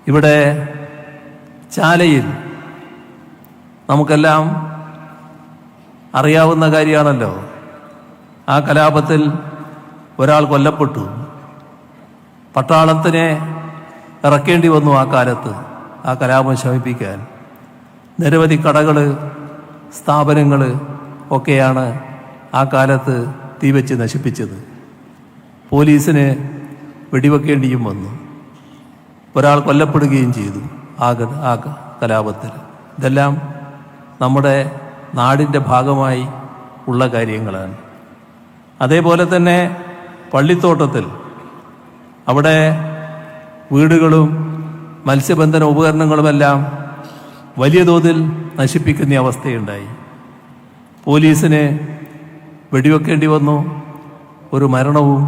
ഇവിടെ ചാലയിൽ നമുക്കെല്ലാം അറിയാവുന്ന കാര്യമാണല്ലോ. ആ കലാപത്തിൽ ഒരാൾ കൊല്ലപ്പെട്ടു. പട്ടാളത്തിനെ ഇറക്കേണ്ടി വന്നു ആ കാലത്ത് ആ കലാപം ശമിപ്പിക്കാൻ. നിരവധി കടകൾ, സ്ഥാപനങ്ങൾ ഒക്കെയാണ് ആ കാലത്ത് തീവച്ച് നശിപ്പിച്ചത്. പോലീസിന് വെടിവെക്കേണ്ടിയും വന്നു. ഒരാൾ കൊല്ലപ്പെടുകയും ചെയ്തു ആ കലാപത്തിൽ. ഇതെല്ലാം നമ്മുടെ നാടിൻ്റെ ഭാഗമായി ഉള്ള കാര്യങ്ങളാണ്. അതേപോലെ തന്നെ പള്ളിത്തോട്ടത്തിൽ അവിടെ വീടുകളും മത്സ്യബന്ധന ഉപകരണങ്ങളുമെല്ലാം വലിയ തോതിൽ നശിപ്പിക്കുന്ന അവസ്ഥയുണ്ടായി. പോലീസിന് വെടിവെക്കേണ്ടി വന്നു. ഒരു മരണവും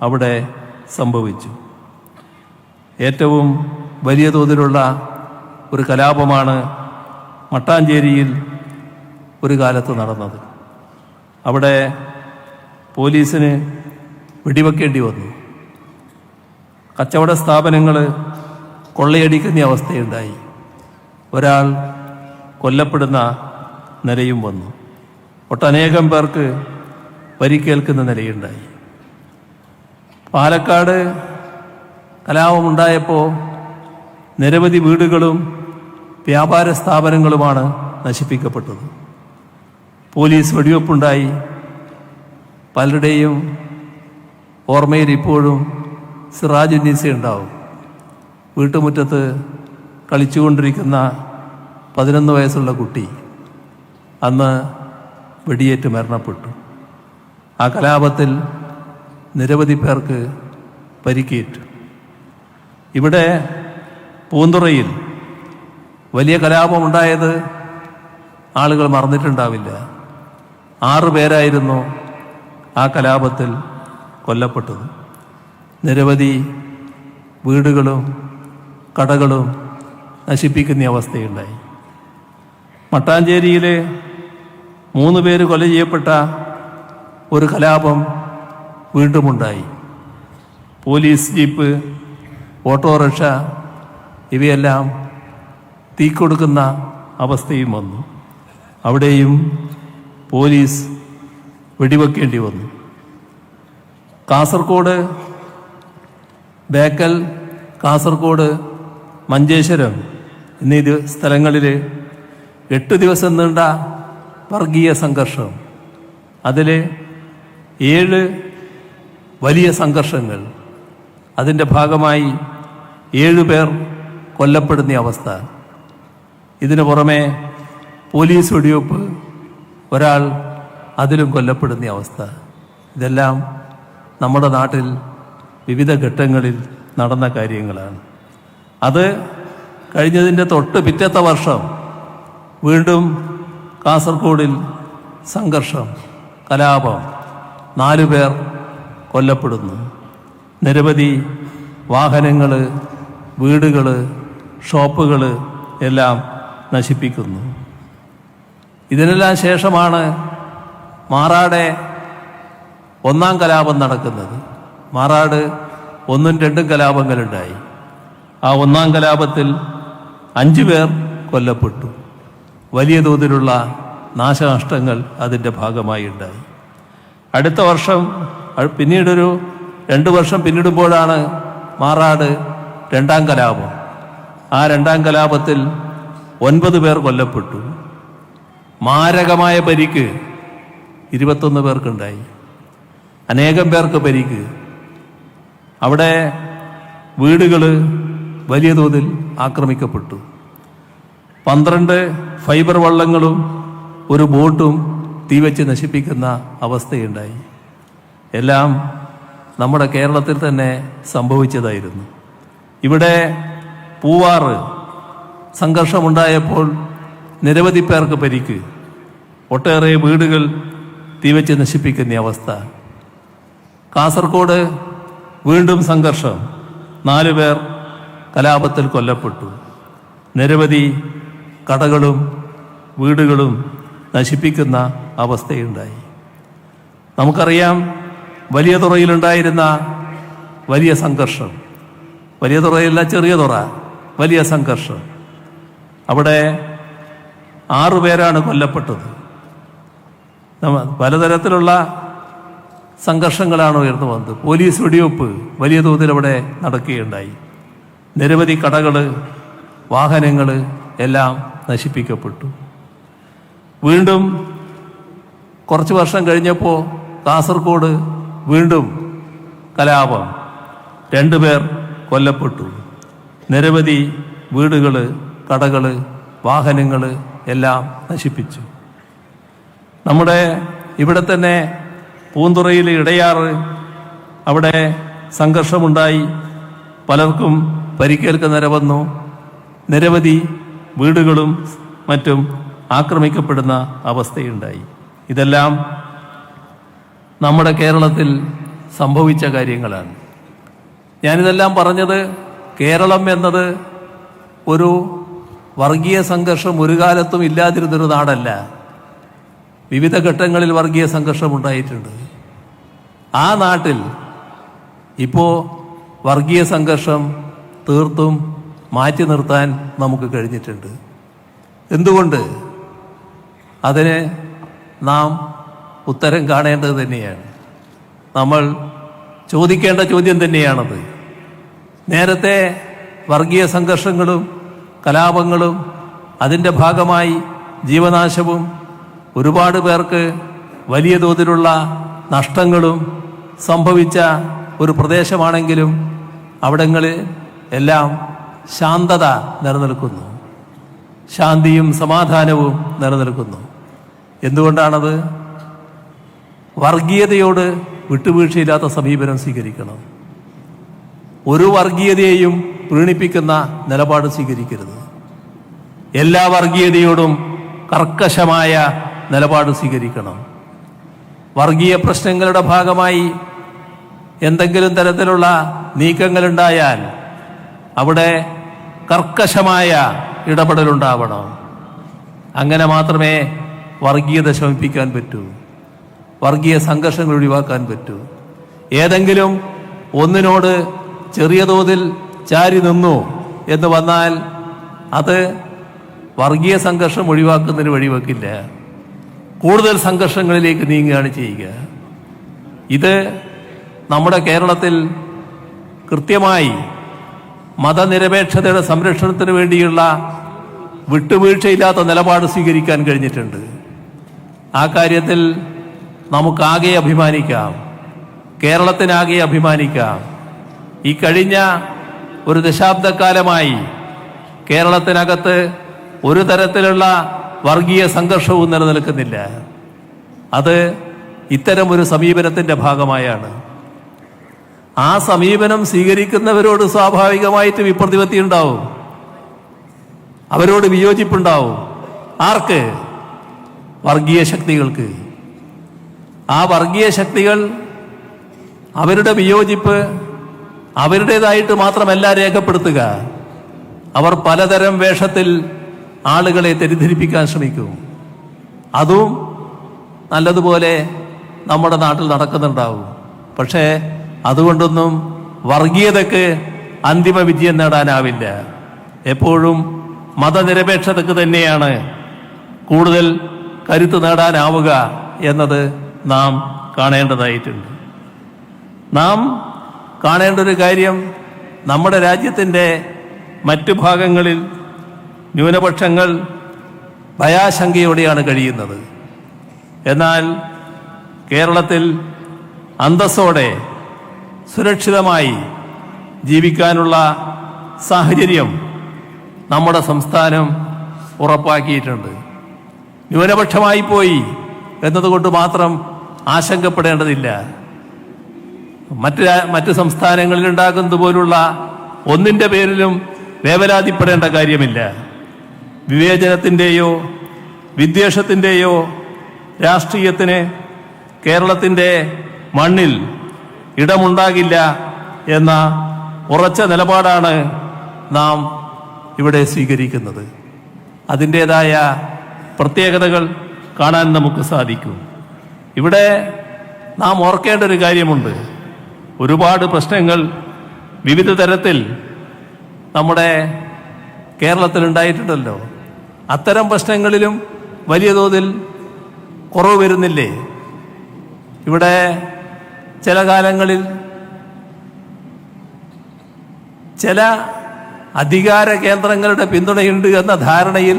അവിടെ സംഭവിച്ചു. ഏറ്റവും വലിയ തോതിലുള്ള ഒരു കലാപമാണ് മട്ടാഞ്ചേരിയിൽ ഒരു കാലത്ത് നടന്നത്. അവിടെ പോലീസിന് വെടിവെക്കേണ്ടി വന്നു. കച്ചവട സ്ഥാപനങ്ങൾ കൊള്ളയടിക്കുന്ന അവസ്ഥയുണ്ടായി. ഒരാൾ കൊല്ലപ്പെടുന്ന നിലയും വന്നു. ഒട്ടനേകം പേർക്ക് പരിക്കേൽക്കുന്ന നിലയുണ്ടായി. പാലക്കാട് കലാപമുണ്ടായപ്പോൾ നിരവധി വീടുകളും വ്യാപാര സ്ഥാപനങ്ങളുമാണ് നശിപ്പിക്കപ്പെട്ടത്. പോലീസ് വെടിവെപ്പുണ്ടായി. പലരുടെയും ഓർമ്മയിൽ ഇപ്പോഴും സിറാജുന്നീസ ഉണ്ടാവും. വീട്ടുമുറ്റത്ത് കളിച്ചുകൊണ്ടിരിക്കുന്ന 11 വയസ്സുള്ള കുട്ടി അന്ന് വെടിയേറ്റ് മരണപ്പെട്ടു. ആ കലാപത്തിൽ നിരവധി പേർക്ക് പരിക്കേറ്റു. ഇവിടെ പൂന്തുറയിൽ വലിയ കലാപമുണ്ടായത് ആളുകൾ മറന്നിട്ടുണ്ടാവില്ല. 6 പേരായിരുന്നു ആ കലാപത്തിൽ കൊല്ലപ്പെട്ടത്. നിരവധി വീടുകളും കടകളും നശിപ്പിക്കുന്ന അവസ്ഥയുണ്ടായി. മട്ടാഞ്ചേരിയിൽ 3 പേര് കൊല ചെയ്യപ്പെട്ട ഒരു കലാപം വീണ്ടുമുണ്ടായി. പോലീസ് ജീപ്പ്, ഓട്ടോറിക്ഷ ഇവയെല്ലാം തീക്കൊടുക്കുന്ന അവസ്ഥയും വന്നു. അവിടെയും പോലീസ് വെടിവെക്കേണ്ടി വന്നു. കാസർഗോഡ് ബേക്കൽ, കാസർഗോഡ് മഞ്ചേശ്വരം എന്നീ സ്ഥലങ്ങളിൽ 8 ദിവസം നീണ്ട വർഗീയ സംഘർഷം. അതിൽ 7 വലിയ സംഘർഷങ്ങൾ. അതിൻ്റെ ഭാഗമായി 7 പേർ കൊല്ലപ്പെടുന്ന അവസ്ഥ. ഇതിനു പുറമെ പോലീസ് വെടിവെപ്പ്, ഒരാൾ അതിലും കൊല്ലപ്പെടുന്ന അവസ്ഥ. ഇതെല്ലാം നമ്മുടെ നാട്ടിൽ വിവിധ ഘട്ടങ്ങളിൽ നടന്ന കാര്യങ്ങളാണ്. അത് കഴിഞ്ഞതിൻ്റെ തൊട്ട് പിറ്റത്തെ വർഷം വീണ്ടും കാസർഗോഡിൽ സംഘർഷം, കലാപം, 4 പേർ കൊല്ലപ്പെടുന്നു. നിരവധി വാഹനങ്ങൾ, വീടുകൾ, ഷോപ്പുകൾ എല്ലാം നശിപ്പിക്കുന്നു. ഇതിനെല്ലാം ശേഷമാണ് മാറാടെ 1-ാം കലാപം നടക്കുന്നത്. മാറാട് ഒന്നും രണ്ടും കലാപങ്ങളുണ്ടായി. ആ ഒന്നാം കലാപത്തിൽ 5 പേർ കൊല്ലപ്പെട്ടു. വലിയ തോതിലുള്ള നാശനഷ്ടങ്ങൾ അതിൻ്റെ ഭാഗമായി ഉണ്ടായി. അടുത്ത വർഷം പിന്നീടൊരു 2 വർഷം പിന്നിടുമ്പോഴാണ് മാറാട് രണ്ടാം കലാപം. ആ രണ്ടാം കലാപത്തിൽ 9 പേർ കൊല്ലപ്പെട്ടു. മാരകമായ പരിക്ക് 21 പേർക്കുണ്ടായി. അനേകം പേർക്ക് പരിക്ക്. അവിടെ വീടുകൾ വലിയ തോതിൽ ആക്രമിക്കപ്പെട്ടു. 12 ഫൈബർ വള്ളങ്ങളും ഒരു ബോട്ടും തീവച്ച് നശിപ്പിക്കുന്ന അവസ്ഥയുണ്ടായി. എല്ലാം നമ്മുടെ കേരളത്തിൽ തന്നെ സംഭവിച്ചതായിരുന്നു. ഇവിടെ പൂവാറ് സംഘർഷമുണ്ടായപ്പോൾ നിരവധി പേർക്ക് പരിക്ക്. ഒട്ടേറെ വീടുകൾ തീവച്ച് നശിപ്പിക്കുന്ന അവസ്ഥ. കാസർഗോഡ് വീണ്ടും സംഘർഷം. 4 പേർ കലാപത്തിൽ കൊല്ലപ്പെട്ടു. നിരവധി കടകളും വീടുകളും നശിപ്പിക്കുന്ന അവസ്ഥയുണ്ടായി. നമുക്കറിയാം വലിയ തുറയിലുണ്ടായിരുന്ന വലിയ സംഘർഷം. വലിയ തുറയല്ല, ചെറിയ തുറ. വലിയ സംഘർഷം. അവിടെ 6 പേരാണ് കൊല്ലപ്പെട്ടത്. പലതരത്തിലുള്ള സംഘർഷങ്ങളാണ് ഉയർന്നു വന്നത്. പോലീസ് വെടിവെപ്പ് വലിയ തോതിൽ അവിടെ നടക്കുകയുണ്ടായി. നിരവധി കടകൾ, വാഹനങ്ങൾ എല്ലാം നശിപ്പിക്കപ്പെട്ടു. വീണ്ടും കുറച്ച് വർഷം കഴിഞ്ഞപ്പോൾ കാസർഗോഡ് വീണ്ടും കലാപം. 2 പേർ കൊല്ലപ്പെട്ടു. നിരവധി വീടുകൾ, കടകൾ, വാഹനങ്ങൾ എല്ലാം നശിപ്പിച്ചു. നമ്മുടെ ഇവിടെ തന്നെ പൂന്തുറയിൽ ഇടയാറ്, അവിടെ സംഘർഷമുണ്ടായി. പലർക്കും പരിക്കേൽക്കുന്ന നിര വന്നു. നിരവധി വീടുകളും മറ്റും ആക്രമിക്കപ്പെടുന്ന അവസ്ഥയുണ്ടായി. ഇതെല്ലാം നമ്മുടെ കേരളത്തിൽ സംഭവിച്ച കാര്യങ്ങളാണ്. ഞാനിതെല്ലാം പറഞ്ഞത് കേരളം എന്നത് ഒരു വർഗീയ സംഘർഷം ഒരു കാലത്തും ഇല്ലാതിരുന്നൊരു നാടല്ല. വിവിധ ഘട്ടങ്ങളിൽ വർഗീയ സംഘർഷം ഉണ്ടായിട്ടുണ്ട്. ആ നാട്ടിൽ ഇപ്പോൾ വർഗീയ സംഘർഷം തീർത്തും മാറ്റി നിർത്താൻ നമുക്ക് കഴിഞ്ഞിട്ടുണ്ട്. എന്തുകൊണ്ട്? അതിന് നാം ഉത്തരം കാണേണ്ടത് തന്നെയാണ്. നമ്മൾ ചോദിക്കേണ്ട ചോദ്യം തന്നെയാണത്. നേരത്തെ വർഗീയ സംഘർഷങ്ങളും കലാപങ്ങളും അതിൻ്റെ ഭാഗമായി ജീവനാശവും ഒരുപാട് പേർക്ക് വലിയ തോതിലുള്ള നഷ്ടങ്ങളും സംഭവിച്ച ഒരു പ്രദേശമാണെങ്കിലും അവിടങ്ങളിൽ എല്ലാം ശാന്തത നിലനിൽക്കുന്നു. ശാന്തിയും സമാധാനവും നിലനിൽക്കുന്നു. എന്തുകൊണ്ടാണത്? വർഗീയതയോട് വിട്ടുവീഴ്ചയില്ലാത്ത സമീപനം സ്വീകരിക്കണം. ഒരു വർഗീയതയെയും പ്രീണിപ്പിക്കുന്ന നിലപാട് സ്വീകരിക്കരുത്. എല്ലാ വർഗീയതയോടും കർക്കശമായ നിലപാട് സ്വീകരിക്കണം. വർഗീയ പ്രശ്നങ്ങളുടെ ഭാഗമായി എന്തെങ്കിലും തരത്തിലുള്ള നീക്കങ്ങളുണ്ടായാൽ അവിടെ കർക്കശമായ ഇടപെടലുണ്ടാവണം. അങ്ങനെ മാത്രമേ വർഗീയത ശമിപ്പിക്കാൻ പറ്റൂ, വർഗീയ സംഘർഷങ്ങൾ ഒഴിവാക്കാൻ പറ്റൂ. ഏതെങ്കിലും ഒന്നിനോട് ചെറിയ തോതിൽ ചാരി നിന്നു എന്ന് വന്നാൽ അത് വർഗീയ സംഘർഷം ഒഴിവാക്കുന്നതിന് വഴിവെക്കില്ല. കൂടുതൽ സംഘർഷങ്ങളിലേക്ക് നീങ്ങുകയാണ് ചെയ്യുക. ഇത് നമ്മുടെ കേരളത്തിൽ കൃത്യമായി മതനിരപേക്ഷതയുടെ സംരക്ഷണത്തിന് വേണ്ടിയുള്ള വിട്ടുവീഴ്ചയില്ലാത്ത നിലപാട് സ്വീകരിക്കാൻ കഴിഞ്ഞിട്ടുണ്ട്. ആ കാര്യത്തിൽ നമുക്കാകെ അഭിമാനിക്കാം, കേരളത്തിനാകെ അഭിമാനിക്കാം. ഈ കഴിഞ്ഞ ഒരു ദശാബ്ദക്കാലമായി കേരളത്തിനകത്ത് ഒരു തരത്തിലുള്ള വർഗീയ സംഘർഷവും നിലനിൽക്കുന്നില്ല. അത് ഇത്തരം ഒരു സമീപനത്തിൻ്റെ ഭാഗമായാണ്. ആ സമീപനം സ്വീകരിക്കുന്നവരോട് സ്വാഭാവികമായിട്ട് വിപ്രതിപത്തി ഉണ്ടാവും, അവരോട് വിയോജിപ്പുണ്ടാവും. ആർക്ക്? വർഗീയ ശക്തികൾക്ക്. ആ വർഗീയ ശക്തികൾ അവരുടെ വിയോജിപ്പ് അവരുടേതായിട്ട് മാത്രമല്ല രേഖപ്പെടുത്തുക, അവർ പലതരം വേഷത്തിൽ ആളുകളെ തെറ്റിദ്ധരിപ്പിക്കാൻ ശ്രമിക്കും. അതും നല്ലതുപോലെ നമ്മുടെ നാട്ടിൽ നടക്കുന്നുണ്ടാവും. പക്ഷേ അതുകൊണ്ടൊന്നും വർഗീയതയ്ക്ക് അന്തിമ വിജയം നേടാനാവില്ല. എപ്പോഴും മതനിരപേക്ഷതയ്ക്ക് തന്നെയാണ് കൂടുതൽ കരുത്ത് നേടാനാവുക എന്നത് നാം കാണേണ്ടതായിട്ടുണ്ട്. നാം കാണേണ്ട ഒരു കാര്യം, നമ്മുടെ രാജ്യത്തിൻ്റെ മറ്റു ഭാഗങ്ങളിൽ ന്യൂനപക്ഷങ്ങൾ ഭയാശങ്കയോടെയാണ് കഴിയുന്നത്. എന്നാൽ കേരളത്തിൽ അന്തസ്സോടെ സുരക്ഷിതമായി ജീവിക്കാനുള്ള സാഹചര്യം നമ്മുടെ സംസ്ഥാനം ഉറപ്പാക്കിയിട്ടുണ്ട്. ന്യൂനപക്ഷമായി പോയി എന്നതുകൊണ്ട് മാത്രം ആശങ്കപ്പെടേണ്ടതില്ല. മറ്റ് സംസ്ഥാനങ്ങളിൽ ഉണ്ടാകുന്നത് പോലുള്ള ഒന്നിൻ്റെ പേരിലും വേവലാതിപ്പെടേണ്ട കാര്യമില്ല. വിവേചനത്തിൻ്റെയോ വിദ്വേഷത്തിൻ്റെയോ രാഷ്ട്രീയത്തിന് കേരളത്തിൻ്റെ മണ്ണിൽ ഇടമുണ്ടാകില്ല എന്ന ഉറച്ച നിലപാടാണ് നാം ഇവിടെ സ്വീകരിക്കുന്നത്. അതിൻ്റേതായ പ്രത്യേകതകൾ കാണാൻ നമുക്ക് സാധിക്കും. ഇവിടെ നാം ഓർക്കേണ്ട ഒരു കാര്യമുണ്ട്. ഒരുപാട് പ്രശ്നങ്ങൾ വിവിധ തരത്തിൽ നമ്മുടെ കേരളത്തിലുണ്ടായിട്ടുണ്ടല്ലോ. അത്തരം പ്രശ്നങ്ങളിലും വലിയ തോതിൽ കുറവ് വരുന്നില്ലേ? ഇവിടെ ചില കാലങ്ങളിൽ ചില അധികാര കേന്ദ്രങ്ങളുടെ പിന്തുണയുണ്ട് എന്ന ധാരണയിൽ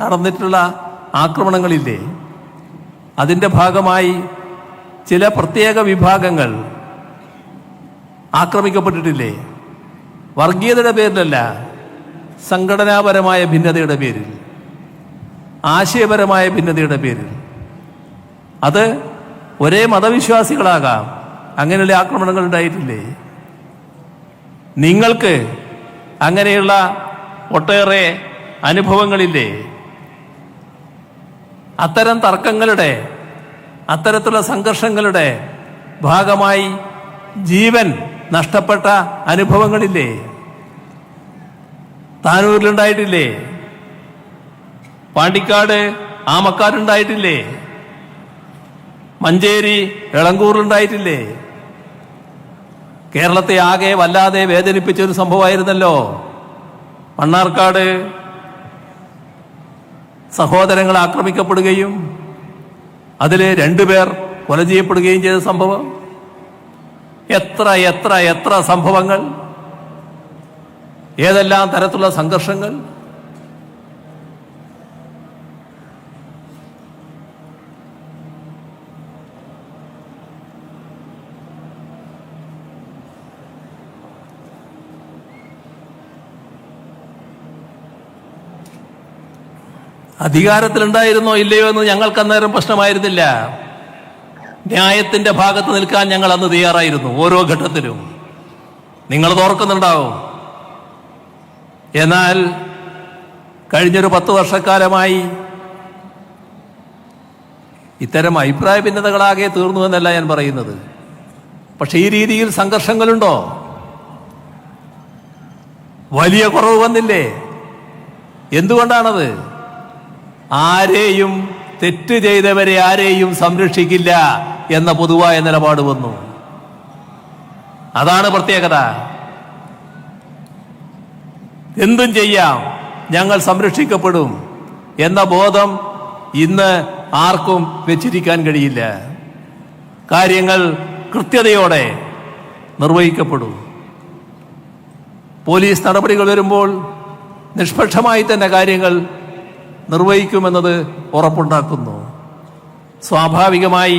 നടന്നിട്ടുള്ള ആക്രമണങ്ങളില്ലേ? അതിൻ്റെ ഭാഗമായി ചില പ്രത്യേക വിഭാഗങ്ങൾ ആക്രമിക്കപ്പെട്ടിട്ടില്ലേ? വർഗീയതയുടെ പേരിലല്ല, സംഘടനാപരമായ ഭിന്നതയുടെ പേരിൽ, ആശയപരമായ ഭിന്നതയുടെ പേരിൽ. അത് ഒരേ മതവിശ്വാസികളാകാം. അങ്ങനെയുള്ള ആക്രമണങ്ങൾ ഉണ്ടായിട്ടില്ലേ? നിങ്ങൾക്ക് അങ്ങനെയുള്ള ഒട്ടേറെ അനുഭവങ്ങളില്ലേ? അത്തരം തർക്കങ്ങളുടെ, അത്തരത്തിലുള്ള സംഘർഷങ്ങളുടെ ഭാഗമായി ജീവൻ നഷ്ടപ്പെട്ട അനുഭവങ്ങളില്ലേ? താനൂരിലുണ്ടായിട്ടില്ലേ? പാണ്ടിക്കാട് ആമക്കാരുണ്ടായിട്ടില്ലേ? മഞ്ചേരി എളങ്കൂറിലുണ്ടായിട്ടില്ലേ? കേരളത്തെ ആകെ വല്ലാതെ വേദനിപ്പിച്ച ഒരു സംഭവമായിരുന്നല്ലോ മണ്ണാർക്കാട് സഹോദരങ്ങൾ ആക്രമിക്കപ്പെടുകയും അതിൽ 2 പേർ കൊല ചെയ്യപ്പെടുകയും ചെയ്ത സംഭവം. എത്ര എത്ര എത്ര സംഭവങ്ങൾ, ഏതെല്ലാം തരത്തിലുള്ള സംഘർഷങ്ങൾ. അധികാരത്തിലുണ്ടായിരുന്നോ ഇല്ലയോ എന്ന് ഞങ്ങൾക്ക് അന്നേരം പ്രശ്നമായിരുന്നില്ല. ന്യായത്തിന്റെ ഭാഗത്ത് നിൽക്കാൻ ഞങ്ങൾ അന്ന് തയ്യാറായിരുന്നു ഓരോ ഘട്ടത്തിലും. നിങ്ങളത് ഓർക്കുന്നുണ്ടാവും. എന്നാൽ കഴിഞ്ഞൊരു 10 വർഷക്കാലമായി ഇത്തരം അഭിപ്രായ ഭിന്നതകളാകെ തീർന്നു എന്നല്ല ഞാൻ പറയുന്നത്. പക്ഷെ ഈ രീതിയിൽ സംഘർഷങ്ങളുണ്ടോ? വലിയ കുറവ് വന്നില്ലേ? എന്തുകൊണ്ടാണത്? ആരെയും, തെറ്റ് ചെയ്തവരെ ആരെയും സംരക്ഷിക്കില്ല എന്ന പൊതുവായ നിലപാട് വന്നു. അതാണ് പ്രത്യേകത. എന്തും ചെയ്യാം, ഞങ്ങൾ സംരക്ഷിക്കപ്പെടും എന്ന ബോധം ഇന്ന് ആർക്കും വെച്ചിരിക്കാൻ കഴിയില്ല. കാര്യങ്ങൾ കൃത്യതയോടെ നിർവഹിക്കപ്പെടും. പോലീസ് നടപടികൾ വരുമ്പോൾ നിഷ്പക്ഷമായി തന്നെ കാര്യങ്ങൾ നിർവഹിക്കുമെന്നത് ഉറപ്പുണ്ടാക്കുന്നു. സ്വാഭാവികമായി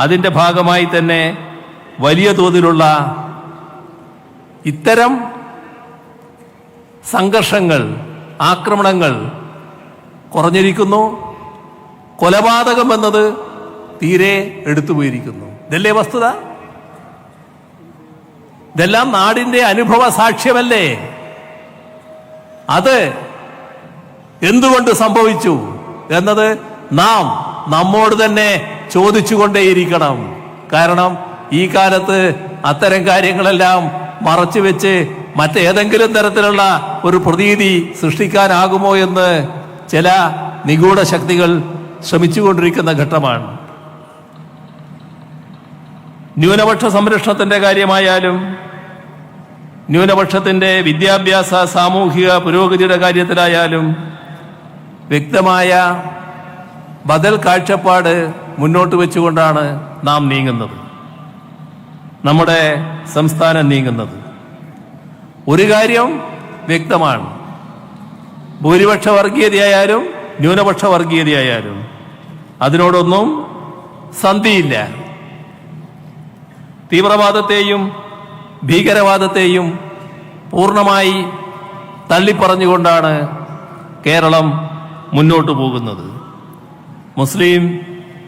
അതിൻ്റെ ഭാഗമായി തന്നെ വലിയ തോതിലുള്ള ഇത്തരം സംഘർഷങ്ങൾ, ആക്രമണങ്ങൾ കുറഞ്ഞിരിക്കുന്നു. കൊലപാതകം എന്നത് തീരെ എടുത്തുപോയിരിക്കുന്നു. ഇതല്ലേ വസ്തുത? ഇതെല്ലാം നാടിൻ്റെ അനുഭവ സാക്ഷ്യമല്ലേ? അത് എന്തുകൊണ്ട് സംഭവിച്ചു എന്നത് നാം നമ്മോട് തന്നെ ചോദിച്ചുകൊണ്ടേയിരിക്കണം. കാരണം ഈ കാലത്ത് അത്തരം കാര്യങ്ങളെല്ലാം മറച്ചുവെച്ച് മറ്റേതെങ്കിലും തരത്തിലുള്ള ഒരു പ്രതീതി സൃഷ്ടിക്കാനാകുമോ എന്ന് ചില നിഗൂഢ ശക്തികൾ ശ്രമിച്ചുകൊണ്ടിരിക്കുന്ന ഘട്ടമാണ്. ന്യൂനപക്ഷ സംരക്ഷണത്തിന്റെ കാര്യമായാലും ന്യൂനപക്ഷത്തിൻ്റെ വിദ്യാഭ്യാസ സാമൂഹിക പുരോഗതിയുടെ കാര്യത്തിലായാലും വ്യക്തമായ ബദൽ കാഴ്ചപ്പാട് മുന്നോട്ട് വെച്ചുകൊണ്ടാണ് നാം നീങ്ങുന്നത്, നമ്മുടെ സംസ്ഥാനം നീങ്ങുന്നത്. ഒരു കാര്യം വ്യക്തമാണ്, ഭൂരിപക്ഷ വർഗീയതയായാലും ന്യൂനപക്ഷ വർഗീയതയായാലും അതിനോടൊന്നും സന്ധിയില്ല. തീവ്രവാദത്തെയും ഭീകരവാദത്തെയും പൂർണ്ണമായി തള്ളിപ്പറഞ്ഞുകൊണ്ടാണ് കേരളം മുന്നോട്ട് പോകുന്നത്. മുസ്ലിം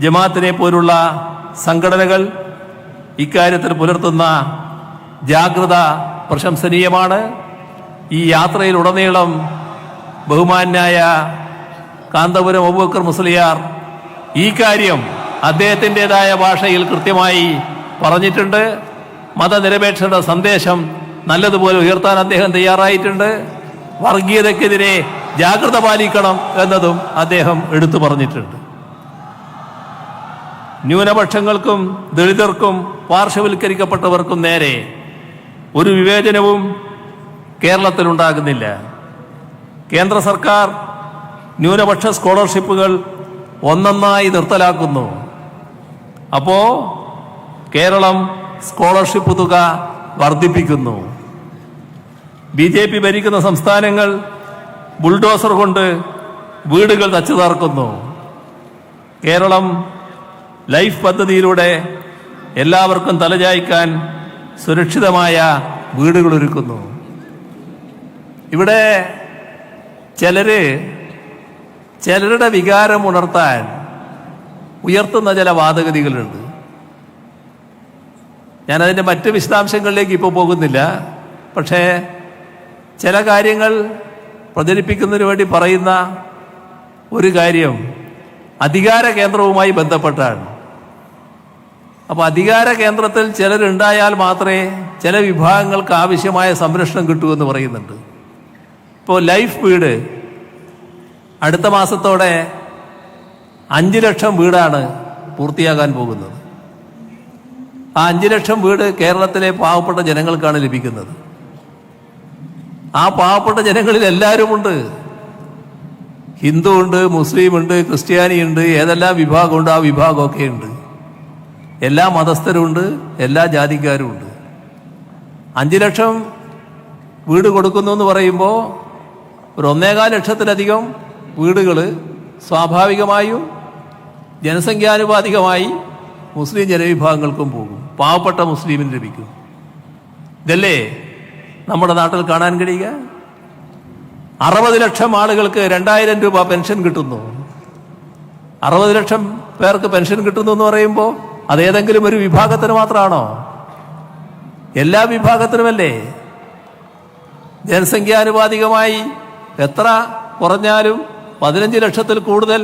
ജമാഅത്തിനെ പോലുള്ള സംഘടനകൾ ഇക്കാര്യത്തിൽ പുലർത്തുന്ന ജാഗ്രത പ്രശംസനീയമാണ്. ഈ യാത്രയിലുടനീളം ബഹുമാന്യായ കാന്തപുരം അബൂബക്കർ മുസ്ലിയാർ ഈ കാര്യം അദ്ദേഹത്തിൻ്റെതായ ഭാഷയിൽ കൃത്യമായി പറഞ്ഞിട്ടുണ്ട്. മതനിരപേക്ഷത സന്ദേശം നല്ലതുപോലെ ഉയർത്താൻ അദ്ദേഹം തയ്യാറായിട്ടുണ്ട്. വർഗീയതയ്ക്കെതിരെ ജാഗ്രത പാലിക്കണം എന്നതും അദ്ദേഹം എടുത്തു പറഞ്ഞിട്ടുണ്ട്. ന്യൂനപക്ഷങ്ങൾക്കും ദളിതർക്കും പാർശ്വവൽക്കരിക്കപ്പെട്ടവർക്കും നേരെ ഒരു വിവേചനവും കേരളത്തിലുണ്ടാകുന്നില്ല. കേന്ദ്ര സർക്കാർ ന്യൂനപക്ഷ സ്കോളർഷിപ്പുകൾ ഒന്നൊന്നായി നിർത്തലാക്കുന്നു. അപ്പോൾ കേരളം സ്കോളർഷിപ്പ് തുക വർദ്ധിപ്പിക്കുന്നു. BJP ഭരിക്കുന്ന സംസ്ഥാനങ്ങൾ ബുൾഡോസർ കൊണ്ട് വീടുകൾ തച്ചു തകർക്കുന്നു. കേരളം ലൈഫ് പദ്ധതിയിലൂടെ എല്ലാവർക്കും തലചായ്ക്കാൻ സുരക്ഷിതമായ വീടുകൾ ഒരുക്കുന്നു. ഇവിടെ ചിലരുടെ വികാരം ഉണർത്താൻ ഉയർത്തുന്ന ചില വാദഗതികളുണ്ട്. ഞാനതിൻ്റെ മറ്റ് വിശദാംശങ്ങളിലേക്ക് ഇപ്പോൾ പോകുന്നില്ല. പക്ഷേ ചില കാര്യങ്ങൾ പ്രചരിപ്പിക്കുന്നതിന് വേണ്ടി പറയുന്ന ഒരു കാര്യം അധികാര കേന്ദ്രവുമായി ബന്ധപ്പെട്ടാണ്. അപ്പോൾ അധികാര കേന്ദ്രത്തിൽ ചിലരുണ്ടായാൽ മാത്രമേ ചില വിഭാഗങ്ങൾക്ക് ആവശ്യമായ സംരക്ഷണം കിട്ടൂ എന്ന് പറയുന്നുണ്ട്. ഇപ്പോൾ ലൈഫ് വീട് അടുത്ത മാസത്തോടെ 5 ലക്ഷം വീടാണ് പൂർത്തിയാകാൻ പോകുന്നത്. ആ 5 ലക്ഷം വീട് കേരളത്തിലെ പാവപ്പെട്ട ജനങ്ങൾക്കാണ് ലഭിക്കുന്നത്. ആ പാവപ്പെട്ട ജനങ്ങളിൽ എല്ലാവരുമുണ്ട്. ഹിന്ദു ഉണ്ട്, മുസ്ലിം ഉണ്ട്, ക്രിസ്ത്യാനി ഉണ്ട്, ഏതെല്ലാം വിഭാഗമുണ്ട് ആ വിഭാഗമൊക്കെ ഉണ്ട്. എല്ലാ മതസ്ഥരുമുണ്ട്, എല്ലാ ജാതിക്കാരും ഉണ്ട്. 5 ലക്ഷം വീട് കൊടുക്കുന്നു എന്ന് പറയുമ്പോൾ ഒരു 1.25 ലക്ഷത്തിലധികം വീടുകൾ സ്വാഭാവികമായും ജനസംഖ്യാനുപാതികമായി മുസ്ലിം ജനവിഭാഗങ്ങൾക്കും പോകും, പാവപ്പെട്ട മുസ്ലിമിന് ലഭിക്കും. ഇതല്ലേ നമ്മുടെ നാട്ടിൽ കാണാൻ കഴിയുക? 60 ലക്ഷം ആളുകൾക്ക് 2000 രൂപ പെൻഷൻ കിട്ടുന്നു. 60 ലക്ഷം പേർക്ക് പെൻഷൻ കിട്ടുന്നു എന്ന് പറയുമ്പോൾ അതേതെങ്കിലും ഒരു വിഭാഗത്തിന് മാത്രമാണോ? എല്ലാ വിഭാഗത്തിനുമല്ലേ? ജനസംഖ്യാനുപാതികമായി എത്ര കുറഞ്ഞാലും 15 ലക്ഷത്തിൽ കൂടുതൽ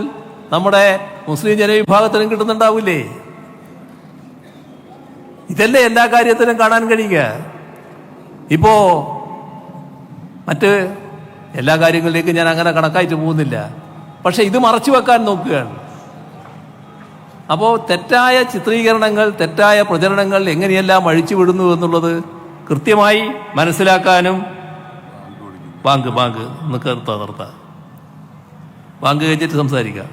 നമ്മുടെ മുസ്ലിം ജനവിഭാഗത്തിനും കിട്ടുന്നുണ്ടാവില്ലേ? ഇതല്ലേ എല്ലാ കാര്യത്തിനും കാണാൻ കഴിയുക. ഇപ്പോ മറ്റ് എല്ലാ കാര്യങ്ങളിലേക്കും ഞാൻ അങ്ങനെ കണക്കായിട്ട് പോകുന്നില്ല. പക്ഷെ ഇത് മറച്ചു വെക്കാൻ നോക്കുകയാണ്. അപ്പോൾ തെറ്റായ ചിത്രീകരണങ്ങൾ, തെറ്റായ പ്രചരണങ്ങൾ എങ്ങനെയെല്ലാം അഴിച്ചുവിടുന്നു എന്നുള്ളത് കൃത്യമായി മനസ്സിലാക്കാനും ബാങ്ക് നിർത്താം ബാങ്ക് കഴിഞ്ഞിട്ട് സംസാരിക്കാം.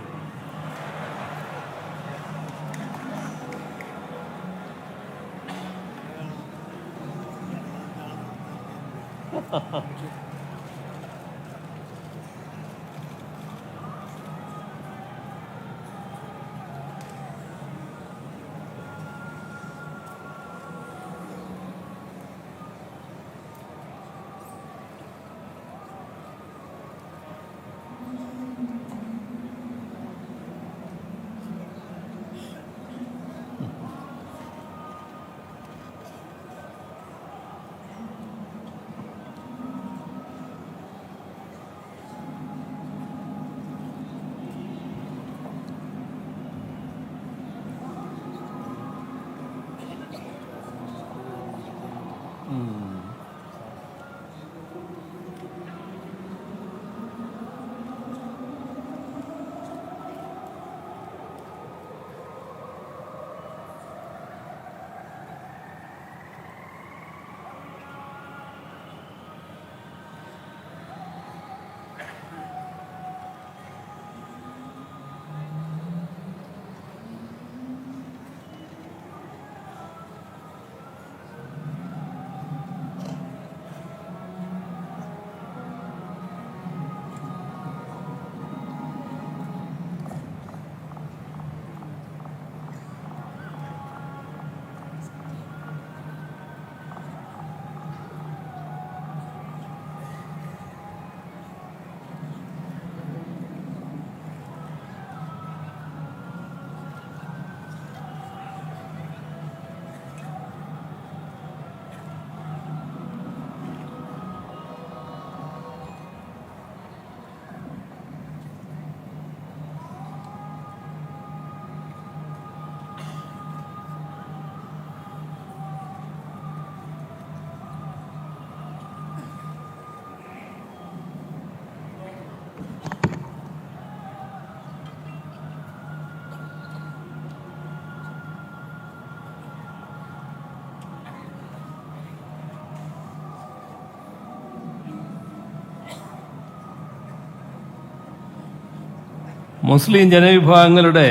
മുസ്ലിം ജനവിഭാഗങ്ങളുടെ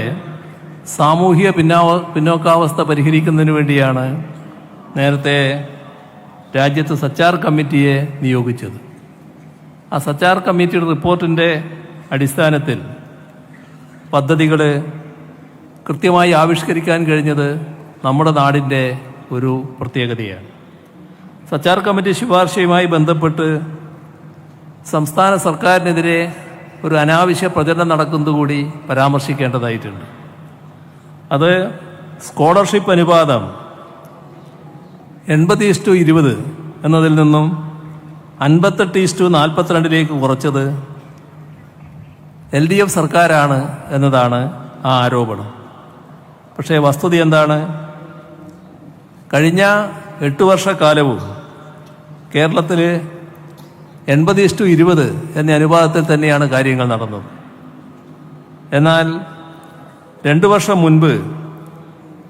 സാമൂഹിക പിന്നോക്കാവസ്ഥ പരിഹരിക്കുന്നതിന് വേണ്ടിയാണ് നേരത്തെ രാജ്യത്ത് സച്ചാർ കമ്മിറ്റിയെ നിയോഗിച്ചത്. ആ സച്ചാർ കമ്മിറ്റിയുടെ റിപ്പോർട്ടിൻ്റെ അടിസ്ഥാനത്തിൽ പദ്ധതികൾ കൃത്യമായി ആവിഷ്കരിക്കാൻ കഴിഞ്ഞത് നമ്മുടെ നാടിൻ്റെ ഒരു പ്രത്യേകതയാണ്. സച്ചാർ കമ്മിറ്റി ശുപാർശയുമായി ബന്ധപ്പെട്ട് സംസ്ഥാന സർക്കാരിനെതിരെ ഒരു അനാവശ്യ പ്രചരണം നടക്കുന്നതുകൂടി പരാമർശിക്കേണ്ടതായിട്ടുണ്ട്. അത് സ്കോളർഷിപ്പ് അനുപാതം 80:20 എന്നതിൽ നിന്നും 58:42 കുറച്ചത് LDF സർക്കാരാണ് എന്നതാണ് ആ ആരോപണം. പക്ഷേ വസ്തുത എന്താണ്? കഴിഞ്ഞ 8 വർഷക്കാലവും കേരളത്തിൽ 80:20 എന്ന അനുപാതത്തിൽ തന്നെയാണ് കാര്യങ്ങൾ നടന്നത്. എന്നാൽ 2 വർഷം മുൻപ്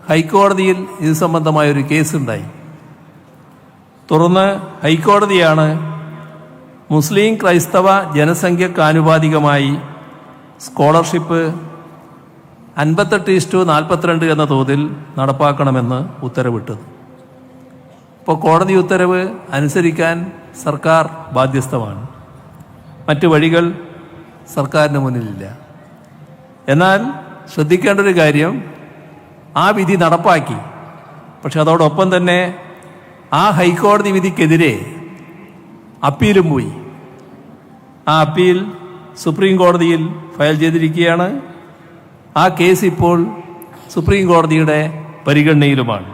ഹൈക്കോടതിയിൽ ഇത് സംബന്ധമായൊരു കേസുണ്ടായി. തുടർന്ന് ഹൈക്കോടതിയാണ് മുസ്ലിം ക്രൈസ്തവ ജനസംഖ്യക്കാനുപാതികമായി സ്കോളർഷിപ്പ് 58:42 എന്ന തോതിൽ നടപ്പാക്കണമെന്ന് ഉത്തരവിട്ടത്. ഇപ്പോൾ കോടതി ഉത്തരവ് അനുസരിക്കാൻ സർക്കാർ ബാധ്യസ്ഥമാണ്. മറ്റു വഴികൾ സർക്കാരിന് മുന്നിലില്ല. എന്നാൽ ശ്രദ്ധിക്കേണ്ട ഒരു കാര്യം, ആ വിധി നടപ്പാക്കി. പക്ഷെ അതോടൊപ്പം തന്നെ ആ ഹൈക്കോടതി വിധിക്കെതിരെ അപ്പീലും പോയി. ആ അപ്പീൽ സുപ്രീം കോടതിയിൽ ഫയൽ ചെയ്തിരിക്കുകയാണ്. ആ കേസ് ഇപ്പോൾ സുപ്രീം കോടതിയുടെ പരിഗണനയിലുമാണ്.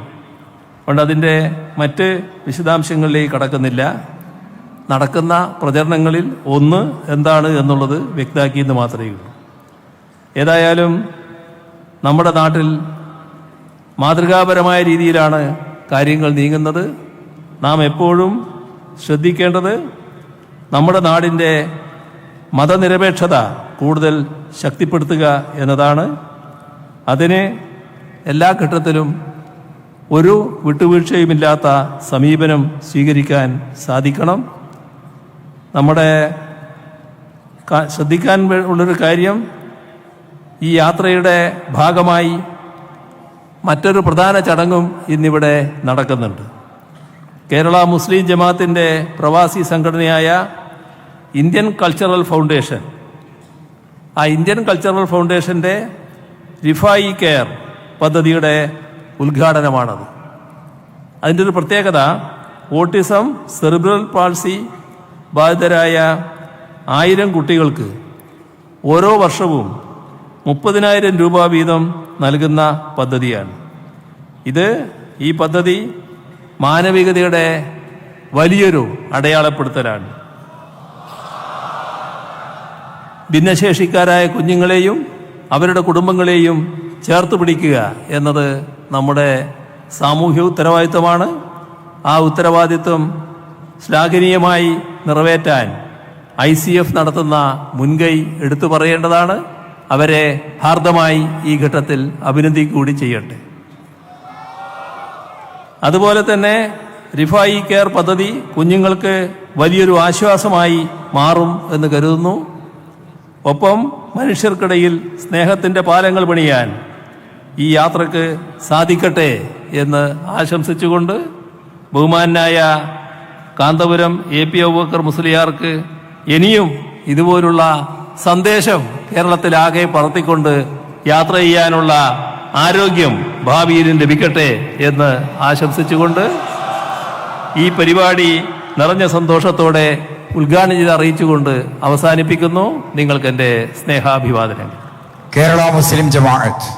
അതുകൊണ്ട് അതിൻ്റെ മറ്റ് വിശദാംശങ്ങളിലേക്ക് കടക്കുന്നില്ല. നടക്കുന്ന പ്രചരണങ്ങളിൽ ഒന്ന് എന്താണ് എന്നുള്ളത് വ്യക്തമാക്കിയെന്ന് മാത്രമേ ഉള്ളൂ. ഏതായാലും നമ്മുടെ നാട്ടിൽ മാതൃകാപരമായ രീതിയിലാണ് കാര്യങ്ങൾ നീങ്ങുന്നത്. നാം എപ്പോഴും ശ്രദ്ധിക്കേണ്ടത് നമ്മുടെ നാടിൻ്റെ മതനിരപേക്ഷത കൂടുതൽ ശക്തിപ്പെടുത്തുക എന്നതാണ്. അതിന് എല്ലാ ഘട്ടത്തിലും ഒരു വിട്ടുവീഴ്ചയുമില്ലാത്ത സമീപനം സ്വീകരിക്കാൻ സാധിക്കണം. നമ്മുടെ ശ്രദ്ധിക്കാൻ ഉള്ളൊരു കാര്യം, ഈ യാത്രയുടെ ഭാഗമായി മറ്റൊരു പ്രധാന ചടങ്ങും ഇന്നിവിടെ നടക്കുന്നുണ്ട്. കേരള മുസ്ലിം ജമാഅത്തിൻ്റെ പ്രവാസി സംഘടനയായ ഇന്ത്യൻ കൾച്ചറൽ ഫൗണ്ടേഷൻ, ആ ഇന്ത്യൻ കൾച്ചറൽ ഫൗണ്ടേഷൻ്റെ റിഫായി കെയർ പദ്ധതിയുടെ ഉദ്ഘാടനമാണത്. അതിൻ്റെ ഒരു പ്രത്യേകത, ഓട്ടിസം, സെറിബ്രൽ പാൾസി ബാധിതരായ 1000 കുട്ടികൾക്ക് ഓരോ വർഷവും 30,000 രൂപ വീതം നൽകുന്ന പദ്ധതിയാണ്. ഈ പദ്ധതി മാനവികതയുടെ വലിയൊരു അടയാളപ്പെടുത്തലാണ്. ഭിന്നശേഷിക്കാരായ കുഞ്ഞുങ്ങളെയും അവരുടെ കുടുംബങ്ങളെയും ചേർത്ത് പിടിക്കുക എന്നത് നമ്മുടെ സാമൂഹ്യ ഉത്തരവാദിത്വമാണ്. ആ ഉത്തരവാദിത്വം ശ്ലാഘനീയമായി നിറവേറ്റാൻ ICF നടത്തുന്ന മുൻകൈ എടുത്തു പറയേണ്ടതാണ്. അവരെ ഹാർദമായി ഈ ഘട്ടത്തിൽ അഭിനന്ദിക്കുകകൂടി ചെയ്യട്ടെ. അതുപോലെ തന്നെ റിഫായി കെയർ പദ്ധതി കുഞ്ഞുങ്ങൾക്ക് വലിയൊരു ആശ്വാസമായി മാറും എന്ന് കരുതുന്നു. ഒപ്പം മനുഷ്യർക്കിടയിൽ സ്നേഹത്തിൻ്റെ പാലങ്ങൾ പണിയാൻ ഈ യാത്രക്ക് സാധിക്കട്ടെ എന്ന് ആശംസിച്ചുകൊണ്ട് ബഹുമാനായ കാന്തപുരം AP അബൂബക്കർ മുസ്ലിയാർക്ക് ഇനിയും ഇതുപോലുള്ള സന്ദേശം കേരളത്തിലാകെ പറത്തിക്കൊണ്ട് യാത്ര ചെയ്യാനുള്ള ആരോഗ്യം ഭാവിയിൽ ലഭിക്കട്ടെ എന്ന് ആശംസിച്ചുകൊണ്ട് ഈ പരിപാടി നിറഞ്ഞ സന്തോഷത്തോടെ ഉദ്ഘാടനം ചെയ്ത് അറിയിച്ചുകൊണ്ട് അവസാനിപ്പിക്കുന്നു. നിങ്ങൾക്ക് എൻ്റെ സ്നേഹാഭിവാദനങ്ങൾ. കേരള മുസ്ലിം ജമാഅത്ത്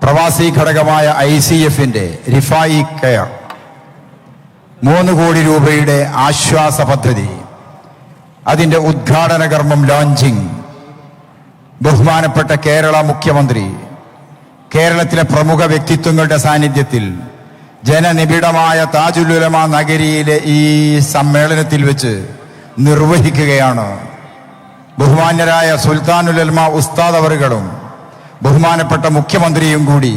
പ്രവാസി ഘടകമായ ICFന്റെ റിഫായി കെയർ 3 കോടി രൂപയുടെ ആശ്വാസ പദ്ധതി, അതിന്റെ ഉദ്ഘാടന കർമ്മം ലോഞ്ചിങ് ബഹുമാനപ്പെട്ട കേരള മുഖ്യമന്ത്രി കേരളത്തിലെ പ്രമുഖ വ്യക്തിത്വങ്ങളുടെ സാന്നിധ്യത്തിൽ ജനനിബിഡമായ താജുൽ ഉലമ നഗരിയിലെ ഈ സമ്മേളനത്തിൽ വെച്ച് നിർവഹിക്കുകയാണ്. ബഹുമാന്യരായ സുൽത്താനുൽ ഉലമ ഉസ്താദ് അവറുകളും ബഹുമാനപ്പെട്ട മുഖ്യമന്ത്രിയും കൂടി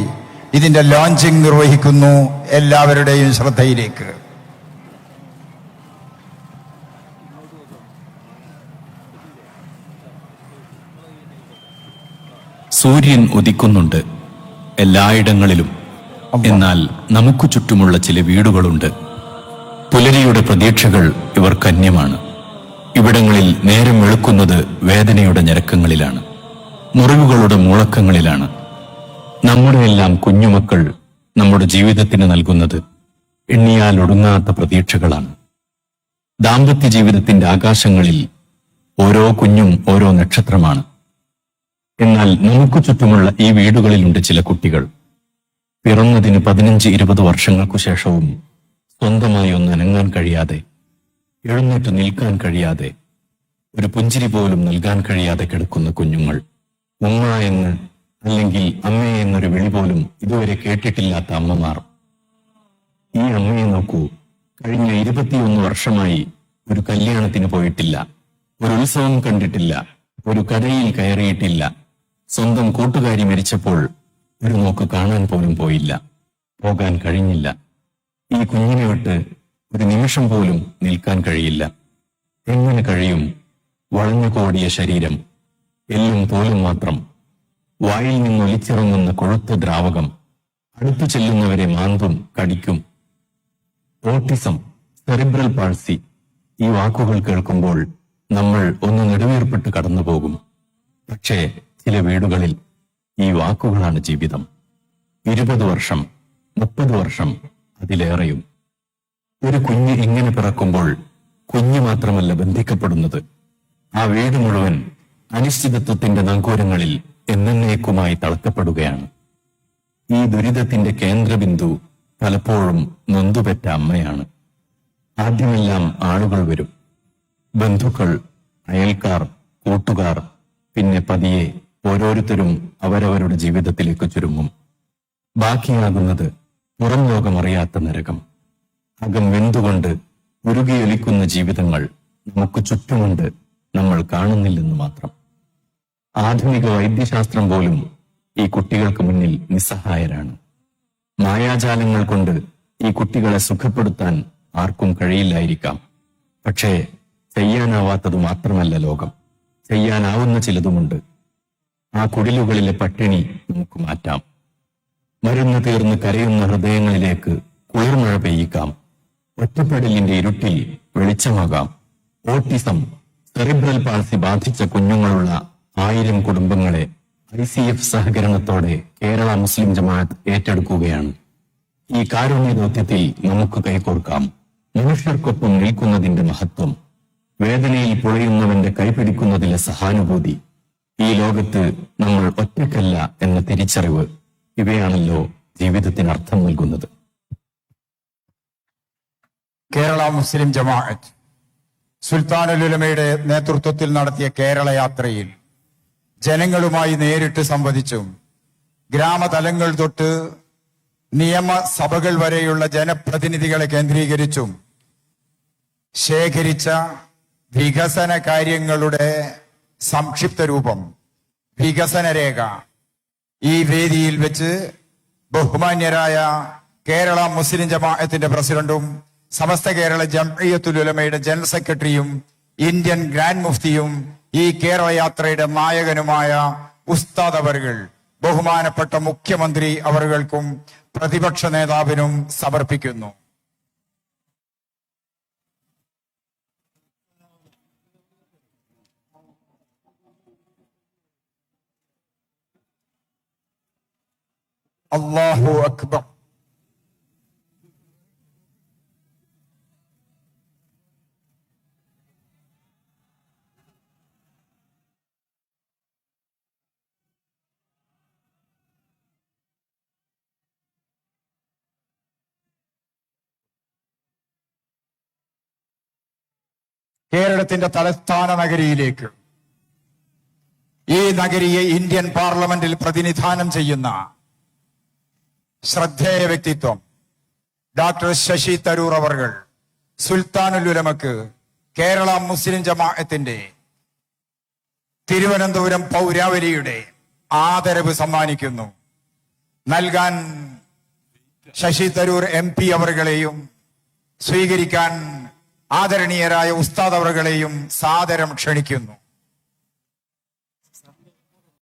ഇതിന്റെ ലോഞ്ചിങ് നിർവഹിക്കുന്നു. എല്ലാവരുടെയും ശ്രദ്ധയിലേക്ക്. സൂര്യൻ ഉദിക്കുന്നുണ്ട് എല്ലായിടങ്ങളിലും. എന്നാൽ നമുക്ക് ചുറ്റുമുള്ള ചില വീടുകളുണ്ട്. പുലരിയുടെ പ്രതീക്ഷകൾ ഇവർക്ക് അന്യമാണ്. ഇവിടങ്ങളിൽ നേരം വെളുക്കുന്നത് വേദനയുടെ ഞരക്കങ്ങളിലാണ്, മുറിവുകളുടെ മുഴക്കങ്ങളിലാണ്. നമ്മുടെ എല്ലാം കുഞ്ഞുമക്കൾ നമ്മുടെ ജീവിതത്തിന് നൽകുന്നത് എണ്ണിയാൽ ഒടുങ്ങാത്ത പ്രതീക്ഷകളാണ്. ദാമ്പത്യ ജീവിതത്തിന്റെ ആകാശങ്ങളിൽ ഓരോ കുഞ്ഞും ഓരോ നക്ഷത്രമാണ്. എന്നാൽ നമുക്ക് ചുറ്റുമുള്ള ഈ വീടുകളിലുണ്ട് ചില കുട്ടികൾ. പിറന്നതിന് 15-20 വർഷങ്ങൾക്കു ശേഷവും സ്വന്തമായി ഒന്ന് അനങ്ങാൻ കഴിയാതെ, എഴുന്നേറ്റ് നിൽക്കാൻ കഴിയാതെ, ഒരു പുഞ്ചിരി പോലും നൽകാൻ കഴിയാതെ കിടക്കുന്ന കുഞ്ഞുങ്ങൾ. ഉമ്മ എന്ന് അല്ലെങ്കിൽ അമ്മ എന്നൊരു വിളി പോലും ഇതുവരെ കേട്ടിട്ടില്ലാത്ത അമ്മമാർ. ഈ അമ്മയെ നോക്കൂ, കഴിഞ്ഞ 21 വർഷമായി ഒരു കല്യാണത്തിന് പോയിട്ടില്ല, ഒരു ഉത്സവം കണ്ടിട്ടില്ല, ഒരു കടയിൽ കയറിയിട്ടില്ല, സ്വന്തം കൂട്ടുകാരി മരിച്ചപ്പോൾ ഒരു നോക്ക് കാണാൻ പോലും പോയില്ല, പോകാൻ കഴിഞ്ഞില്ല. ഈ കുഞ്ഞിനെ വിട്ട് ഒരു നിമിഷം പോലും നിൽക്കാൻ കഴിയില്ല. എങ്ങനെ കഴിയും? വളഞ്ഞു കോടിയ ശരീരം, എല്ലും തോലും മാത്രം, വായിൽ നിന്നൊലിച്ചിറങ്ങുന്ന കൊഴുത്ത ദ്രാവകം, അടുത്തു ചെല്ലുന്നവരെ മാന്തും കടിക്കും. ഓട്ടിസം, സെറിബ്രൽ പാൾസി, ഈ വാക്കുകൾ കേൾക്കുമ്പോൾ നമ്മൾ ഒന്ന് നെടുവീർപ്പിട്ട് കടന്നുപോകും. പക്ഷേ ചില വീടുകളിൽ ഈ വാക്കുകളാണ് ജീവിതം. 20 വർഷം, 30 വർഷം, അതിലേറെയും. ഒരു കുഞ്ഞ് ഇങ്ങനെ പിറക്കുമ്പോൾ കുഞ്ഞ് മാത്രമല്ല ബന്ധിക്കപ്പെടുന്നത്, ആ വീട് മുഴുവൻ അനിശ്ചിതത്വത്തിന്റെ നങ്കൂരങ്ങളിൽ എന്നേക്കുമായി തളക്കപ്പെടുകയാണ്. ഈ ദുരിതത്തിന്റെ കേന്ദ്രബിന്ദു പലപ്പോഴും നൊന്തുപെറ്റ അമ്മയാണ്. ആദ്യമെല്ലാം ആളുകൾ വരും, ബന്ധുക്കൾ, അയൽക്കാർ, കൂട്ടുകാർ. പിന്നെ പതിയെ ഓരോരുത്തരും അവരവരുടെ ജീവിതത്തിലേക്ക് ചുരുങ്ങും. ബാക്കിയാകുന്നത് പുറം ലോകമറിയാത്ത നരകം. അകം വെന്തുകൊണ്ട് ഉരുകിയൊലിക്കുന്ന ജീവിതങ്ങൾ നമുക്ക് ചുറ്റുമുണ്ട്, നമ്മൾ കാണുന്നില്ലെന്ന് മാത്രം. ആധുനിക വൈദ്യശാസ്ത്രം പോലും ഈ കുട്ടികൾക്ക് മുന്നിൽ നിസ്സഹായരാണ്. മായാജാലങ്ങൾ കൊണ്ട് ഈ കുട്ടികളെ സുഖപ്പെടുത്താൻ ആർക്കും കഴിയില്ലായിരിക്കാം. പക്ഷേ ചെയ്യാനാവാത്തത് മാത്രമല്ല ലോകം, ചെയ്യാനാവുന്ന ചിലതുമുണ്ട്. ആ കുടിലുകളിലെ പട്ടിണി നമുക്ക് മാറ്റാം. മരുന്ന് തീർന്ന് കരയുന്ന ഹൃദയങ്ങളിലേക്ക് കുളിർമഴ പെയ്യിക്കാം. ഒറ്റപ്പെടലിന്റെ ഇരുട്ടിൽ വെളിച്ചമാകാം. ഓട്ടിസം, സെറിബ്രൽ പാൾസി ബാധിച്ച കുഞ്ഞുങ്ങളുള്ള 1000 കുടുംബങ്ങളെ ICF സഹകരണത്തോടെ കേരള മുസ്ലിം ജമാഅത്ത് ഏറ്റെടുക്കുകയാണ്. ഈ കാരുണ്യ ദൗത്യത്തിൽ നമുക്ക് കൈകോർക്കാം. മനുഷ്യർക്കൊപ്പം നിൽക്കുന്നതിന്റെ മഹത്വം, വേദനയിൽ പുഴയുന്നവന്റെ കൈപിടിക്കുന്നതിലെ സഹാനുഭൂതി, ഈ ലോകത്ത് നമ്മൾ ഒറ്റയ്ക്കല്ല എന്ന തിരിച്ചറിവ്, ഇവയാണല്ലോ ജീവിതത്തിന് അർത്ഥം നൽകുന്നത്. കേരള മുസ്ലിം ജമാഅത്ത് സുൽത്താനുൽ ഉലമയുടെ നേതൃത്വത്തിൽ നടത്തിയ കേരള യാത്രയിൽ ജനങ്ങളുമായി നേരിട്ട് സംവദിച്ചും ഗ്രാമതലങ്ങൾ തൊട്ട് നിയമസഭകൾ വരെയുള്ള ജനപ്രതിനിധികളെ കേന്ദ്രീകരിച്ചും ശേഖരിച്ച വികസന കാര്യങ്ങളുടെ സംക്ഷിപ്ത രൂപം, വികസന രേഖ, ഈ വേദിയിൽ വെച്ച് ബഹുമാന്യരായ കേരള മുസ്ലിം ജമാഅത്തിന്റെ പ്രസിഡന്റും സമസ്ത കേരള ജംഇയ്യത്തുൽ ഉലമയുടെ ജനറൽ സെക്രട്ടറിയും ഇന്ത്യൻ ഗ്രാൻഡ് മുഫ്തിയും ഈ കേരള യാത്രയുടെ നായകനുമായ ഉസ്താദ് അവർകൾ ബഹുമാനപ്പെട്ട മുഖ്യമന്ത്രി അവർകൾക്കും പ്രതിപക്ഷ നേതാവിനും സമർപ്പിക്കുന്നു. അല്ലാഹു അക്ബർ. കേരളത്തിന്റെ തലസ്ഥാന നഗരിയിലേക്ക്, ഈ നഗരിയെ ഇന്ത്യൻ പാർലമെന്റിൽ പ്രതിനിധാനം ചെയ്യുന്ന ശ്രദ്ധേയ വ്യക്തിത്വം ഡോക്ടർ ശശി തരൂർ അവർകൾ സുൽത്താനുൽ ഉലമക്ക് കേരള മുസ്ലിം ജമാഅത്തിന്റെ തിരുവനന്തപുരം പൗരാവലിയുടെ ആദരവ് സമ്മാനിക്കുന്നു. നൽകാൻ ശശി തരൂർ MP അവർകളെയും സ്വീകരിക്കാൻ ആദരണീയരായ ഉസ്താദ് അവർകളെയും സാദരം ക്ഷണിക്കുന്നു.